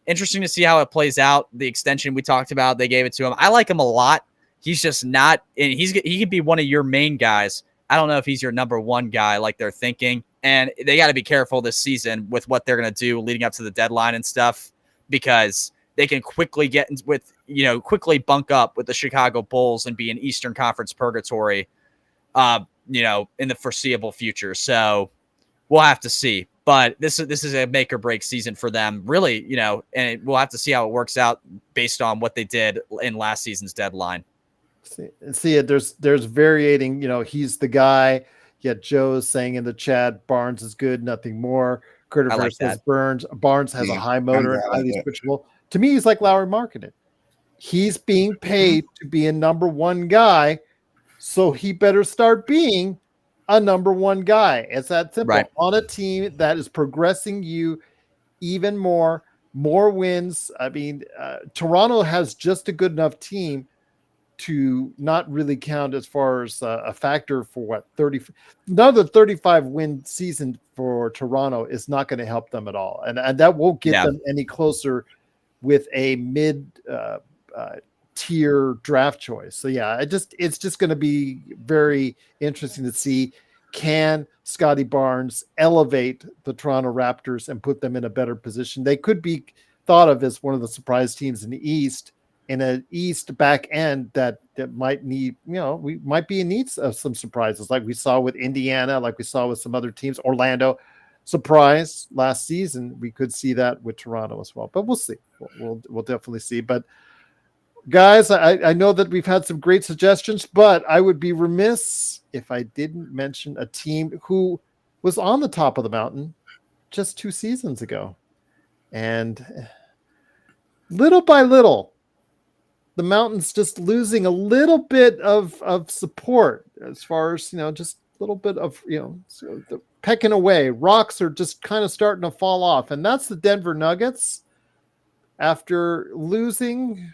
interesting to see how it plays out. The extension we talked about, they gave it to him. I like him a lot. He's just not, and he could be one of your main guys. I don't know if he's your number one guy like they're thinking. And they got to be careful this season with what they're going to do leading up to the deadline and stuff, because they can quickly quickly bunk up with the Chicago Bulls and be in Eastern Conference purgatory, in the foreseeable future. So we'll have to see. But this is a make or break season for them, really, and we'll have to see how it works out based on what they did in last season's deadline. See it. There's varying, he's the guy. Yet Joe's saying in the chat, Barnes is good, nothing more. Curtis like says Barnes has a high motor and highly switchable. To me, he's like Lauri Markkanen. He's being paid to be a number one guy, so he better start being a number one guy. It's that simple. On a team that is progressing you even more wins. I mean, Toronto has just a good enough team to not really count as far as a factor for another 35 win season for Toronto is not going to help them at all. And that won't get them any closer with a mid tier draft choice. So yeah, it's just going to be very interesting to see, can Scotty Barnes elevate the Toronto Raptors and put them in a better position? They could be thought of as one of the surprise teams in the East, in an East back end that might need, we might be in need of some surprises, like we saw with Indiana, like we saw with some other teams. Orlando, surprise last season. We could see that with Toronto as well, but we'll see. We'll definitely see. But guys, I know that we've had some great suggestions, but I would be remiss if I didn't mention a team who was on the top of the mountain just 2 seasons ago. And little by little, the mountain's just losing a little bit of support, as far as, just a little bit of, so the pecking away. Rocks are just kind of starting to fall off. And that's the Denver Nuggets. After losing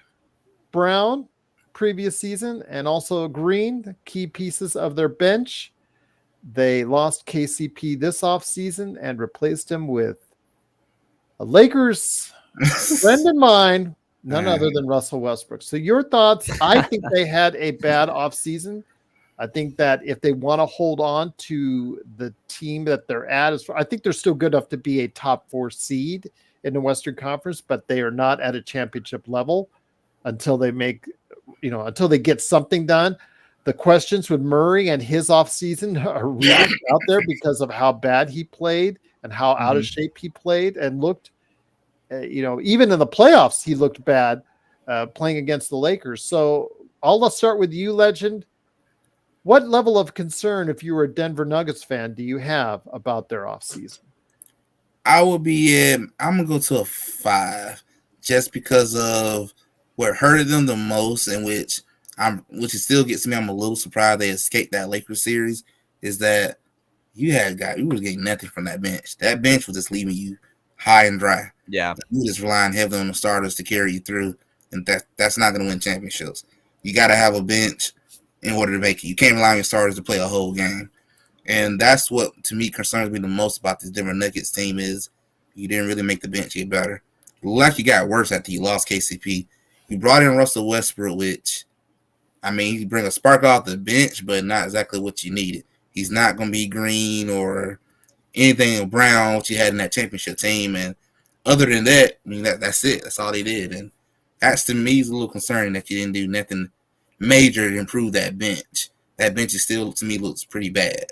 Brown previous season and also Green, the key pieces of their bench, they lost KCP this offseason and replaced him with a Lakers friend of mine, none other than Russell Westbrook. So your thoughts? I think they had a bad offseason. I think that if they want to hold on to the team that they're at, I think they're still good enough to be a top 4 seed in the Western Conference, but they are not at a championship level until they until they get something done. The questions with Murray and his offseason are really out there because of how bad he played and how out of shape he played and looked. Even in the playoffs, he looked bad playing against the Lakers. So let's start with you, Legend. What level of concern, if you were a Denver Nuggets fan, do you have about their offseason? I would be I'm gonna go to a 5, just because of what hurted them the most, and which it still gets me. I'm a little surprised they escaped that Lakers series. Is that you was getting nothing from that bench. That bench was just leaving you high and dry. Yeah, you just relying heavily on the starters to carry you through, and that's not going to win championships. You got to have a bench in order to make it. You can't rely on your starters to play a whole game. And that's what, to me, concerns me the most about this Denver Nuggets team is you didn't really make the bench get better. Like you got worse after you lost KCP. You brought in Russell Westbrook, which, he bring a spark off the bench, but not exactly what you needed. He's not going to be Green or anything Brown, what you had in that championship team. And other than that, that's it. That's all they did. And that's, to me, is a little concerning that you didn't do nothing major to improve that bench. That bench is still, to me, looks pretty bad.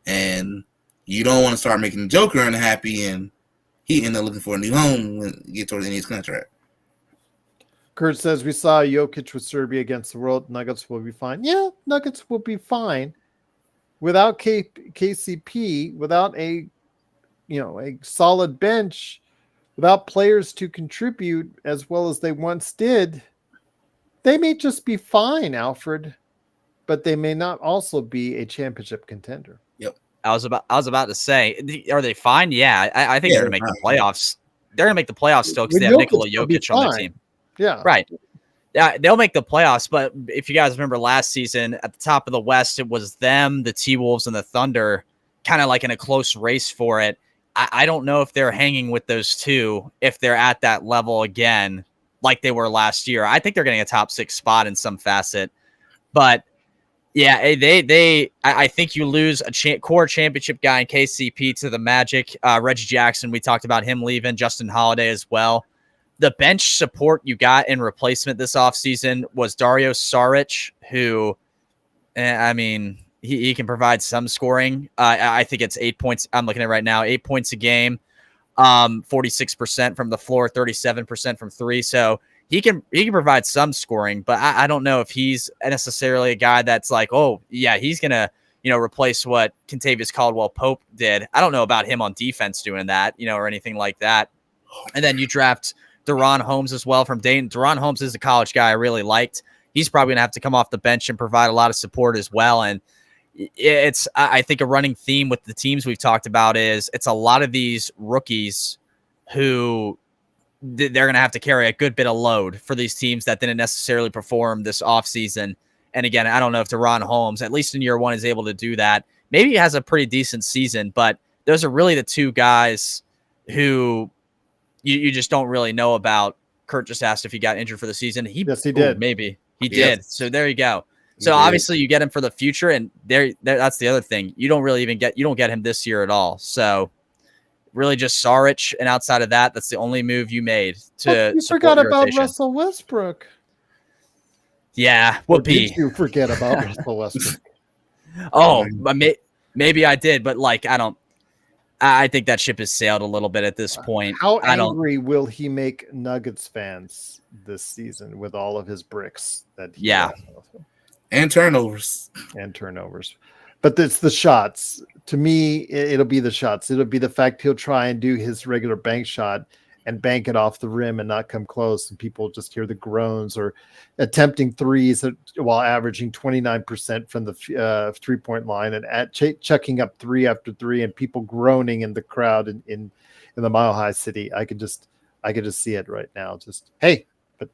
And you don't want to start making Joker unhappy and he end up looking for a new home when you get towards the end of his contract. Kurt says, we saw Jokic with Serbia against the world. Nuggets will be fine. Yeah, Nuggets will be fine. Without KCP, without a solid bench, without players to contribute as well as they once did, they may just be fine, Alfred, but they may not also be a championship contender. Yep. I was about to say, are they fine? Yeah, I think they're going to make the playoffs. They're going to make the playoffs still because they have Nikola Jokic on their team. Yeah. Right. Yeah, they'll make the playoffs. But if you guys remember last season, at the top of the West, it was them, the T-Wolves, and the Thunder, kind of like in a close race for it. I don't know if they're hanging with those two, if they're at that level again, like they were last year. I think they're getting a top 6 spot in some facet. But yeah, I think you lose a core championship guy in KCP to the Magic. Reggie Jackson, we talked about him leaving. Justin Holiday as well. The bench support you got in replacement this offseason was Dario Saric, who, he can provide some scoring. I think it's 8 points. I'm looking at it right now, 8 points a game, 46% from the floor, 37% from 3. So he can provide some scoring, but I don't know if he's necessarily a guy that's like, oh yeah, he's gonna replace what Kentavious Caldwell-Pope did. I don't know about him on defense doing that, or anything like that. And then you draft Deron Holmes as well from Dayton. Deron Holmes is a college guy I really liked. He's probably gonna have to come off the bench and provide a lot of support as well. And I think a running theme with the teams we've talked about is it's a lot of these rookies who they're going to have to carry a good bit of load for these teams that didn't necessarily perform this offseason. And again, I don't know if Deron Holmes, at least in year 1, is able to do that. Maybe he has a pretty decent season, but those are really the two guys who you just don't really know about. Kurt just asked if he got injured for the season. Yes, he did. Maybe. He Yep. did. So there you go. He So did. obviously you get him for the future, and that's the other thing. You don't get him this year at all. So really just Saric, and outside of that, that's the only move you made to You support forgot your about rotation. Russell Westbrook. Yeah, Or whoopee. did you forget about Russell Westbrook? Oh, maybe I did, but like I think that ship has sailed a little bit at this point. How I don't. angry will he make Nuggets fans this season with all of his bricks that he Yeah. has? And turnovers. And turnovers. But it's the shots. To me, it'll be the shots. It'll be the fact he'll try and do his regular bank shot and bank it off the rim and not come close. And people just hear the groans, or attempting threes while averaging 29% from the 3-point line and chucking up three after three, and people groaning in the crowd in the Mile High City. I could just see it right now. Just, hey, but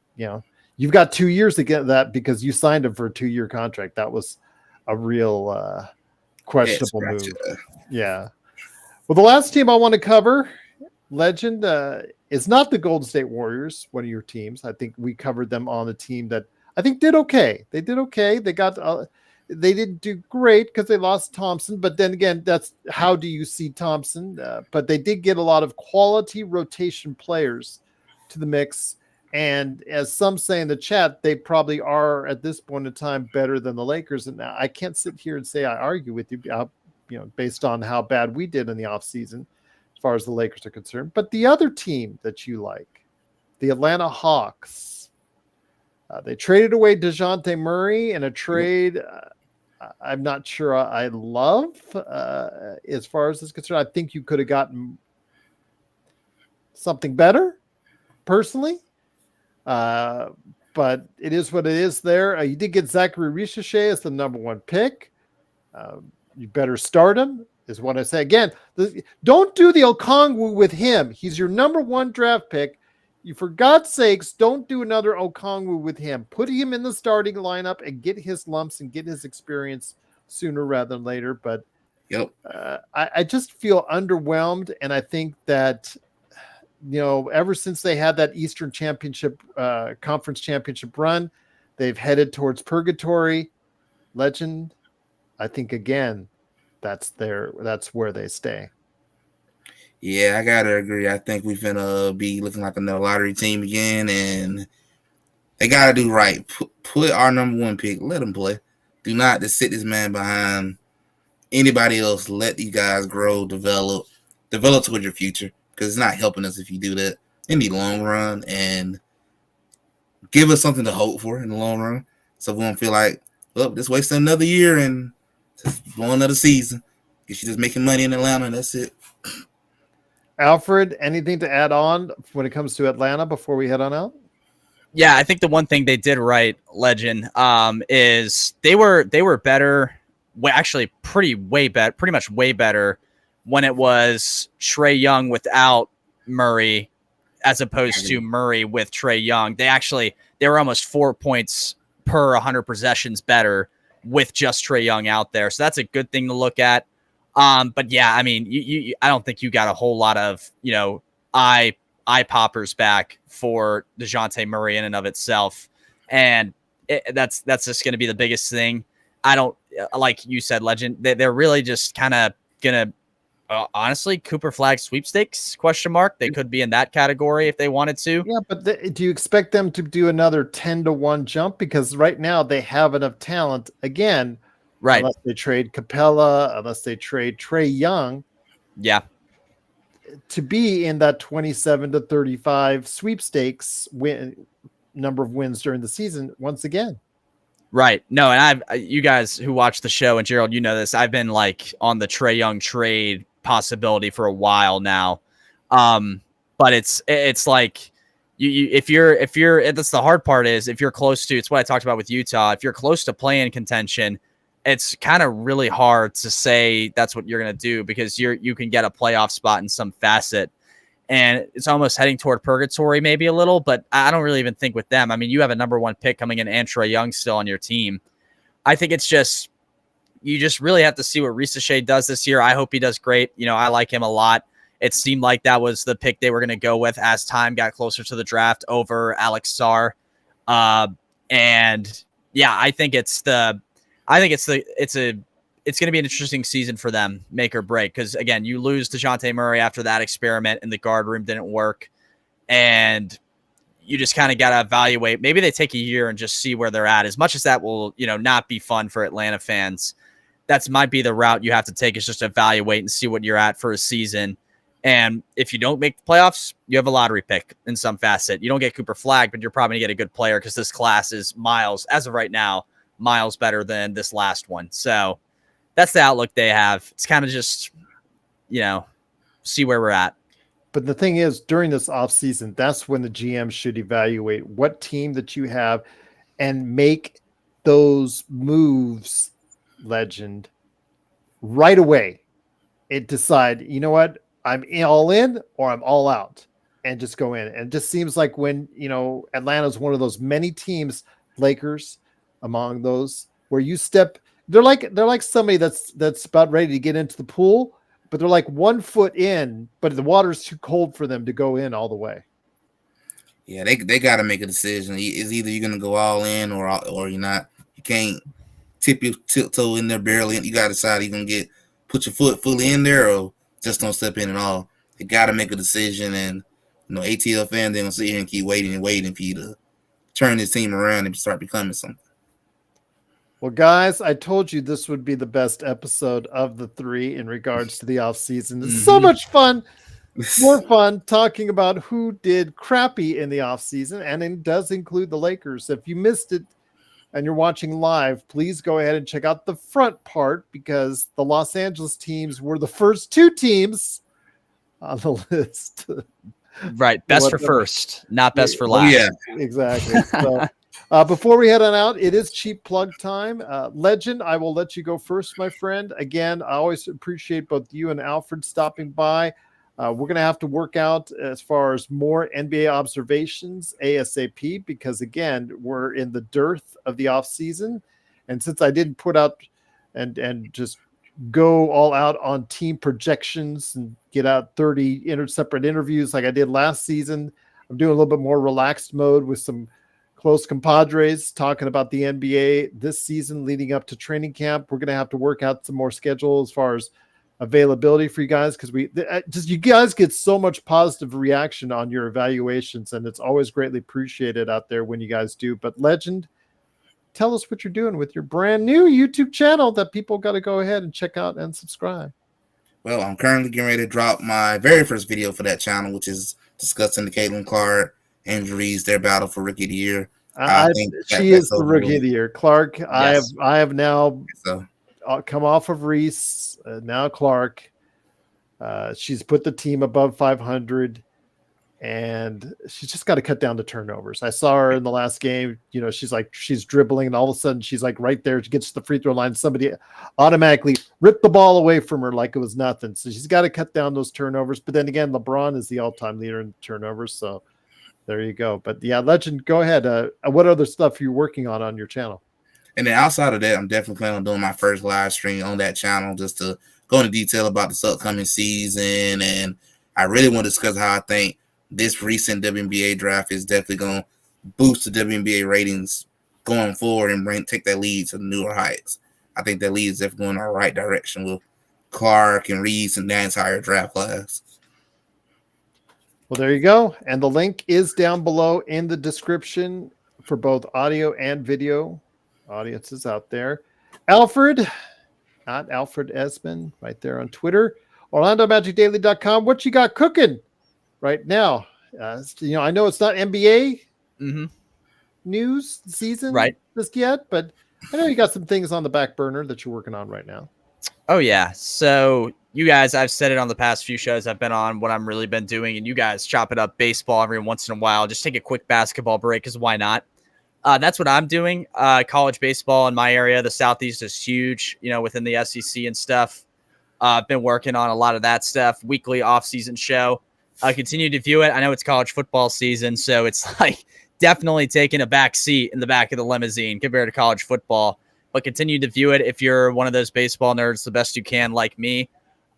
you've got 2 years to get that because you signed him for a 2-year contract. That was a real questionable move. Yeah. Well, the last team I want to cover, Legend, is not the Golden State Warriors, one of your teams. I think we covered them on the team that I think did okay. They did okay. They didn't do great because they lost Thompson. But then again, that's how do you see Thompson? But they did get a lot of quality rotation players to the mix. And as some say in the chat, they probably are at this point in time better than the Lakers. And I can't sit here and say I argue with you, based on how bad we did in the offseason as far as the Lakers are concerned. But the other team that you like, the Atlanta Hawks, they traded away DeJounte Murray in a trade I'm not sure I love as far as this is concerned. I think you could have gotten something better, personally. But it is what it is there. You did get Zachary Ricochet as the number 1 pick. You better start him, is what I say. Again, don't do the Okongwu with him. He's your number 1 draft pick. You, for God's sakes, don't do another Okongwu with him. Put him in the starting lineup and get his lumps and get his experience sooner rather than later. But yep. I just feel underwhelmed, and I think that ever since they had that Eastern Championship, Conference Championship run, they've headed towards purgatory. Legend, I think again, that's where they stay. Yeah, I gotta agree. I think we're gonna be looking like another lottery team again, and they gotta do right. Put our number 1 pick. Let him play. Do not just sit this man behind anybody else. Let these guys grow, develop toward your future. Because it's not helping us if you do that in the long run, and give us something to hope for in the long run. So we won't feel like, just wasting another year and just blowing another season. Guess you're just making money in Atlanta, and that's it. Alfred, anything to add on when it comes to Atlanta before we head on out? Yeah, I think the one thing they did right, Legend, is they were better. Actually, pretty much way better when it was Trae Young without Murray, as opposed to Murray with Trae Young. They were almost 4 points per 100 possessions better with just Trae Young out there. So that's a good thing to look at. But yeah, I mean, I don't think you got a whole lot of, eye poppers back for DeJounte Murray in and of itself. And that's just going to be the biggest thing. I don't, like you said, Legend, they're really just kind of going to, honestly, Cooper Flag sweepstakes ? They could be in that category if they wanted to. Yeah, but do you expect them to do another 10-1 jump? Because right now they have enough talent. Again, right? Unless they trade Capella, unless they trade Trae Young, yeah, to be in that 27-35 sweepstakes number of wins during the season once again. Right. No, and you guys who watch the show, and Gerald, this, I've been like on the Trae Young trade possibility for a while now. But it's like if you're that's the hard part is if you're close to, it's what I talked about with Utah. If you're close to play-in contention, it's kind of really hard to say that's what you're going to do, because you can get a playoff spot in some facet, and it's almost heading toward purgatory maybe a little, but I don't really even think with them. I mean, you have a number 1 pick coming in and Trae Young still on your team. I think it's just, you just really have to see what Ricochet does this year. I hope he does great. I like him a lot. It seemed like that was the pick they were going to go with as time got closer to the draft over Alex Sarr. And yeah, I think it's going to be an interesting season for them, make or break. Because again, you lose DeJounte Murray after that experiment and the guard room didn't work. And you just kind of got to evaluate. Maybe they take a year and just see where they're at. As much as that will, not be fun for Atlanta fans, that might be the route you have to take, is just evaluate and see what you're at for a season. And if you don't make the playoffs, you have a lottery pick in some facet. You don't get Cooper Flagg, but you're probably going to get a good player because this class is miles, as of right now, miles better than this last one. So that's the outlook they have. It's kind of just, see where we're at. But the thing is, during this offseason, that's when the GM should evaluate what team that you have and make those moves, Legend, right away. It decide, you know what, I'm all in or I'm all out, and just go in. And it just seems like when, Atlanta's one of those many teams, Lakers among those, where you step, they're like somebody that's about ready to get into the pool, but they're like 1 foot in, but the water's too cold for them to go in all the way. Yeah, they got to make a decision. It's either you're going to go all in or you're not. You can't tip your tiptoe in there barely. You got to decide you're going to put your foot fully in there or just don't step in at all. They got to make a decision. And, ATL fans, they're going to sit here and keep waiting and waiting for you to turn this team around and start becoming something. Well, guys, I told you this would be the best episode of the 3 in regards to the offseason. It's so much fun, more fun talking about who did crappy in the offseason, and it does include the Lakers. If you missed it and you're watching live, please go ahead and check out the front part, because the Los Angeles teams were the first 2 teams on the list. Right. Best for first, not best for last. Yeah, exactly. So, before we head on out, it is cheap plug time. Legend, I will let you go first, my friend. Again, I always appreciate both you and Alfred stopping by. We're going to have to work out as far as more NBA observations ASAP, because, again, we're in the dearth of the offseason. And since I didn't put out and just go all out on team projections and get out 30 separate interviews like I did last season, I'm doing a little bit more relaxed mode with some close compadres talking about the NBA this season leading up to training camp. We're going to have to work out some more schedule as far as availability for you guys, because you guys get so much positive reaction on your evaluations, and it's always greatly appreciated out there when you guys do. But Legend, tell us what you're doing with your brand new YouTube channel that people got to go ahead and check out and subscribe. Well, I'm currently getting ready to drop my very first video for that channel, which is discussing the Caitlin Clark injuries, their battle for Rookie of the Year. She is the Rookie of the Year. Clark, yes. I have now come off of Reese, now Clark. She's put the team above 500, and she's just got to cut down the turnovers. I saw her in the last game. She's dribbling, and all of a sudden she's like right there. She gets to the free throw line. Somebody automatically ripped the ball away from her like it was nothing. So she's got to cut down those turnovers. But then again, LeBron is the all-time leader in turnovers. So there you go. But yeah, Legend, go ahead. What other stuff are you working on your channel? And then outside of that, I'm definitely planning on doing my first live stream on that channel just to go into detail about this upcoming season. And I really want to discuss how I think this recent WNBA draft is definitely going to boost the WNBA ratings going forward and take that lead to newer heights. I think that lead is definitely going in the right direction with Clark and Reese and that entire draft class. Well, there you go. And the link is down below in the description for both audio and video audiences out there. Alfred, not Alfred Ezman, right there on Twitter. OrlandoMagicDaily.com. What you got cooking right now? I know it's not NBA news season just yet, but I know you got some things on the back burner that you're working on right now. Oh, yeah. So you guys, I've said it on the past few shows I've been on, what I'm really been doing, and you guys chop it up baseball every once in a while. Just take a quick basketball break, because why not? That's what I'm doing. College baseball in my area, the Southeast, is huge, within the SEC and stuff. I've been working on a lot of that stuff, weekly off-season show. Continue to view it. I know it's college football season, so it's like definitely taking a back seat in the back of the limousine compared to college football. But continue to view it if you're one of those baseball nerds the best you can, like me.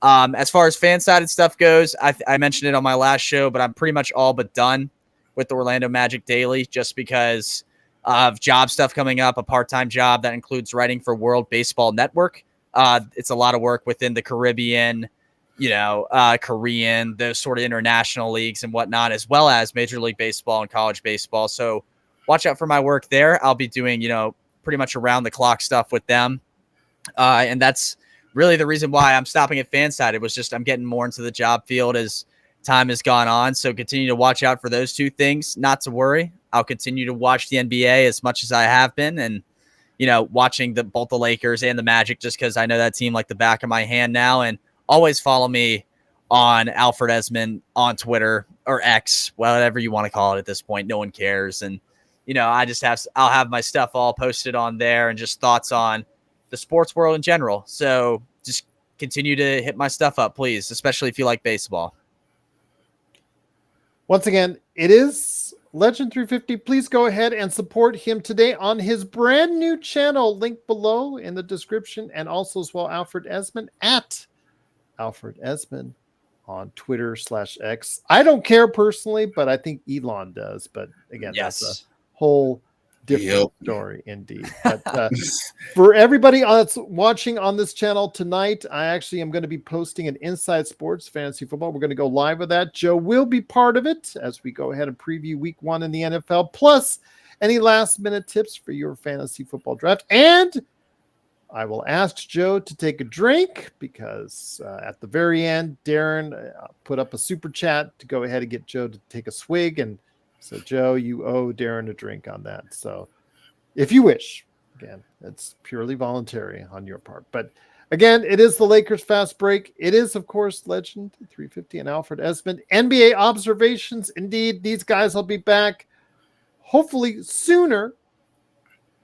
As far as fan-sided stuff goes, I mentioned it on my last show, but I'm pretty much all but done with the Orlando Magic Daily, just because of job stuff coming up, a part-time job that includes writing for World Baseball Network. It's a lot of work within the Caribbean, Korean, those sort of international leagues and whatnot, as well as Major League Baseball and college baseball. So watch out for my work there. I'll be doing, pretty much around the clock stuff with them. And that's really the reason why I'm stopping at Fanside. It was just I'm getting more into the job field as time has gone on. So continue to watch out for those two things. Not to worry. I'll continue to watch the NBA as much as I have been, and watching both the Lakers and the Magic, just because I know that team like the back of my hand now. And always follow me on Alfred Ezman on Twitter or X, whatever you want to call it at this point. No one cares. And I'll have my stuff all posted on there and just thoughts on the sports world in general. So just continue to hit my stuff up, please, especially if you like baseball. Once again, it is Legend350. Please go ahead and support him today on his brand new channel. Link below in the description, and also as well Alfred Ezman at Alfred Ezman on Twitter/X. I don't care personally, but I think Elon does. But again, Yes. That's a whole different story indeed. But for everybody that's watching on this channel tonight, I actually am going to be posting an Inside Sports Fantasy Football. We're going to go live with that. Joe will be part of it as we go ahead and preview week 1 in the NFL, plus any last minute tips for your fantasy football draft. And I will ask Joe to take a drink because at the very end, Darren put up a super chat to go ahead and get Joe to take a swig. And so, Joe, you owe Darren a drink on that. So if you wish, again, it's purely voluntary on your part. But again, it is the Lakers Fast Break. It is, of course, Legend350 and Alfred Ezman. NBA observations. Indeed, these guys will be back hopefully sooner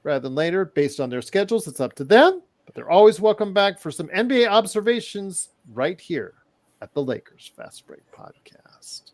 rather than later based on their schedules. It's up to them. But they're always welcome back for some NBA observations right here at the Lakers Fast Break Podcast.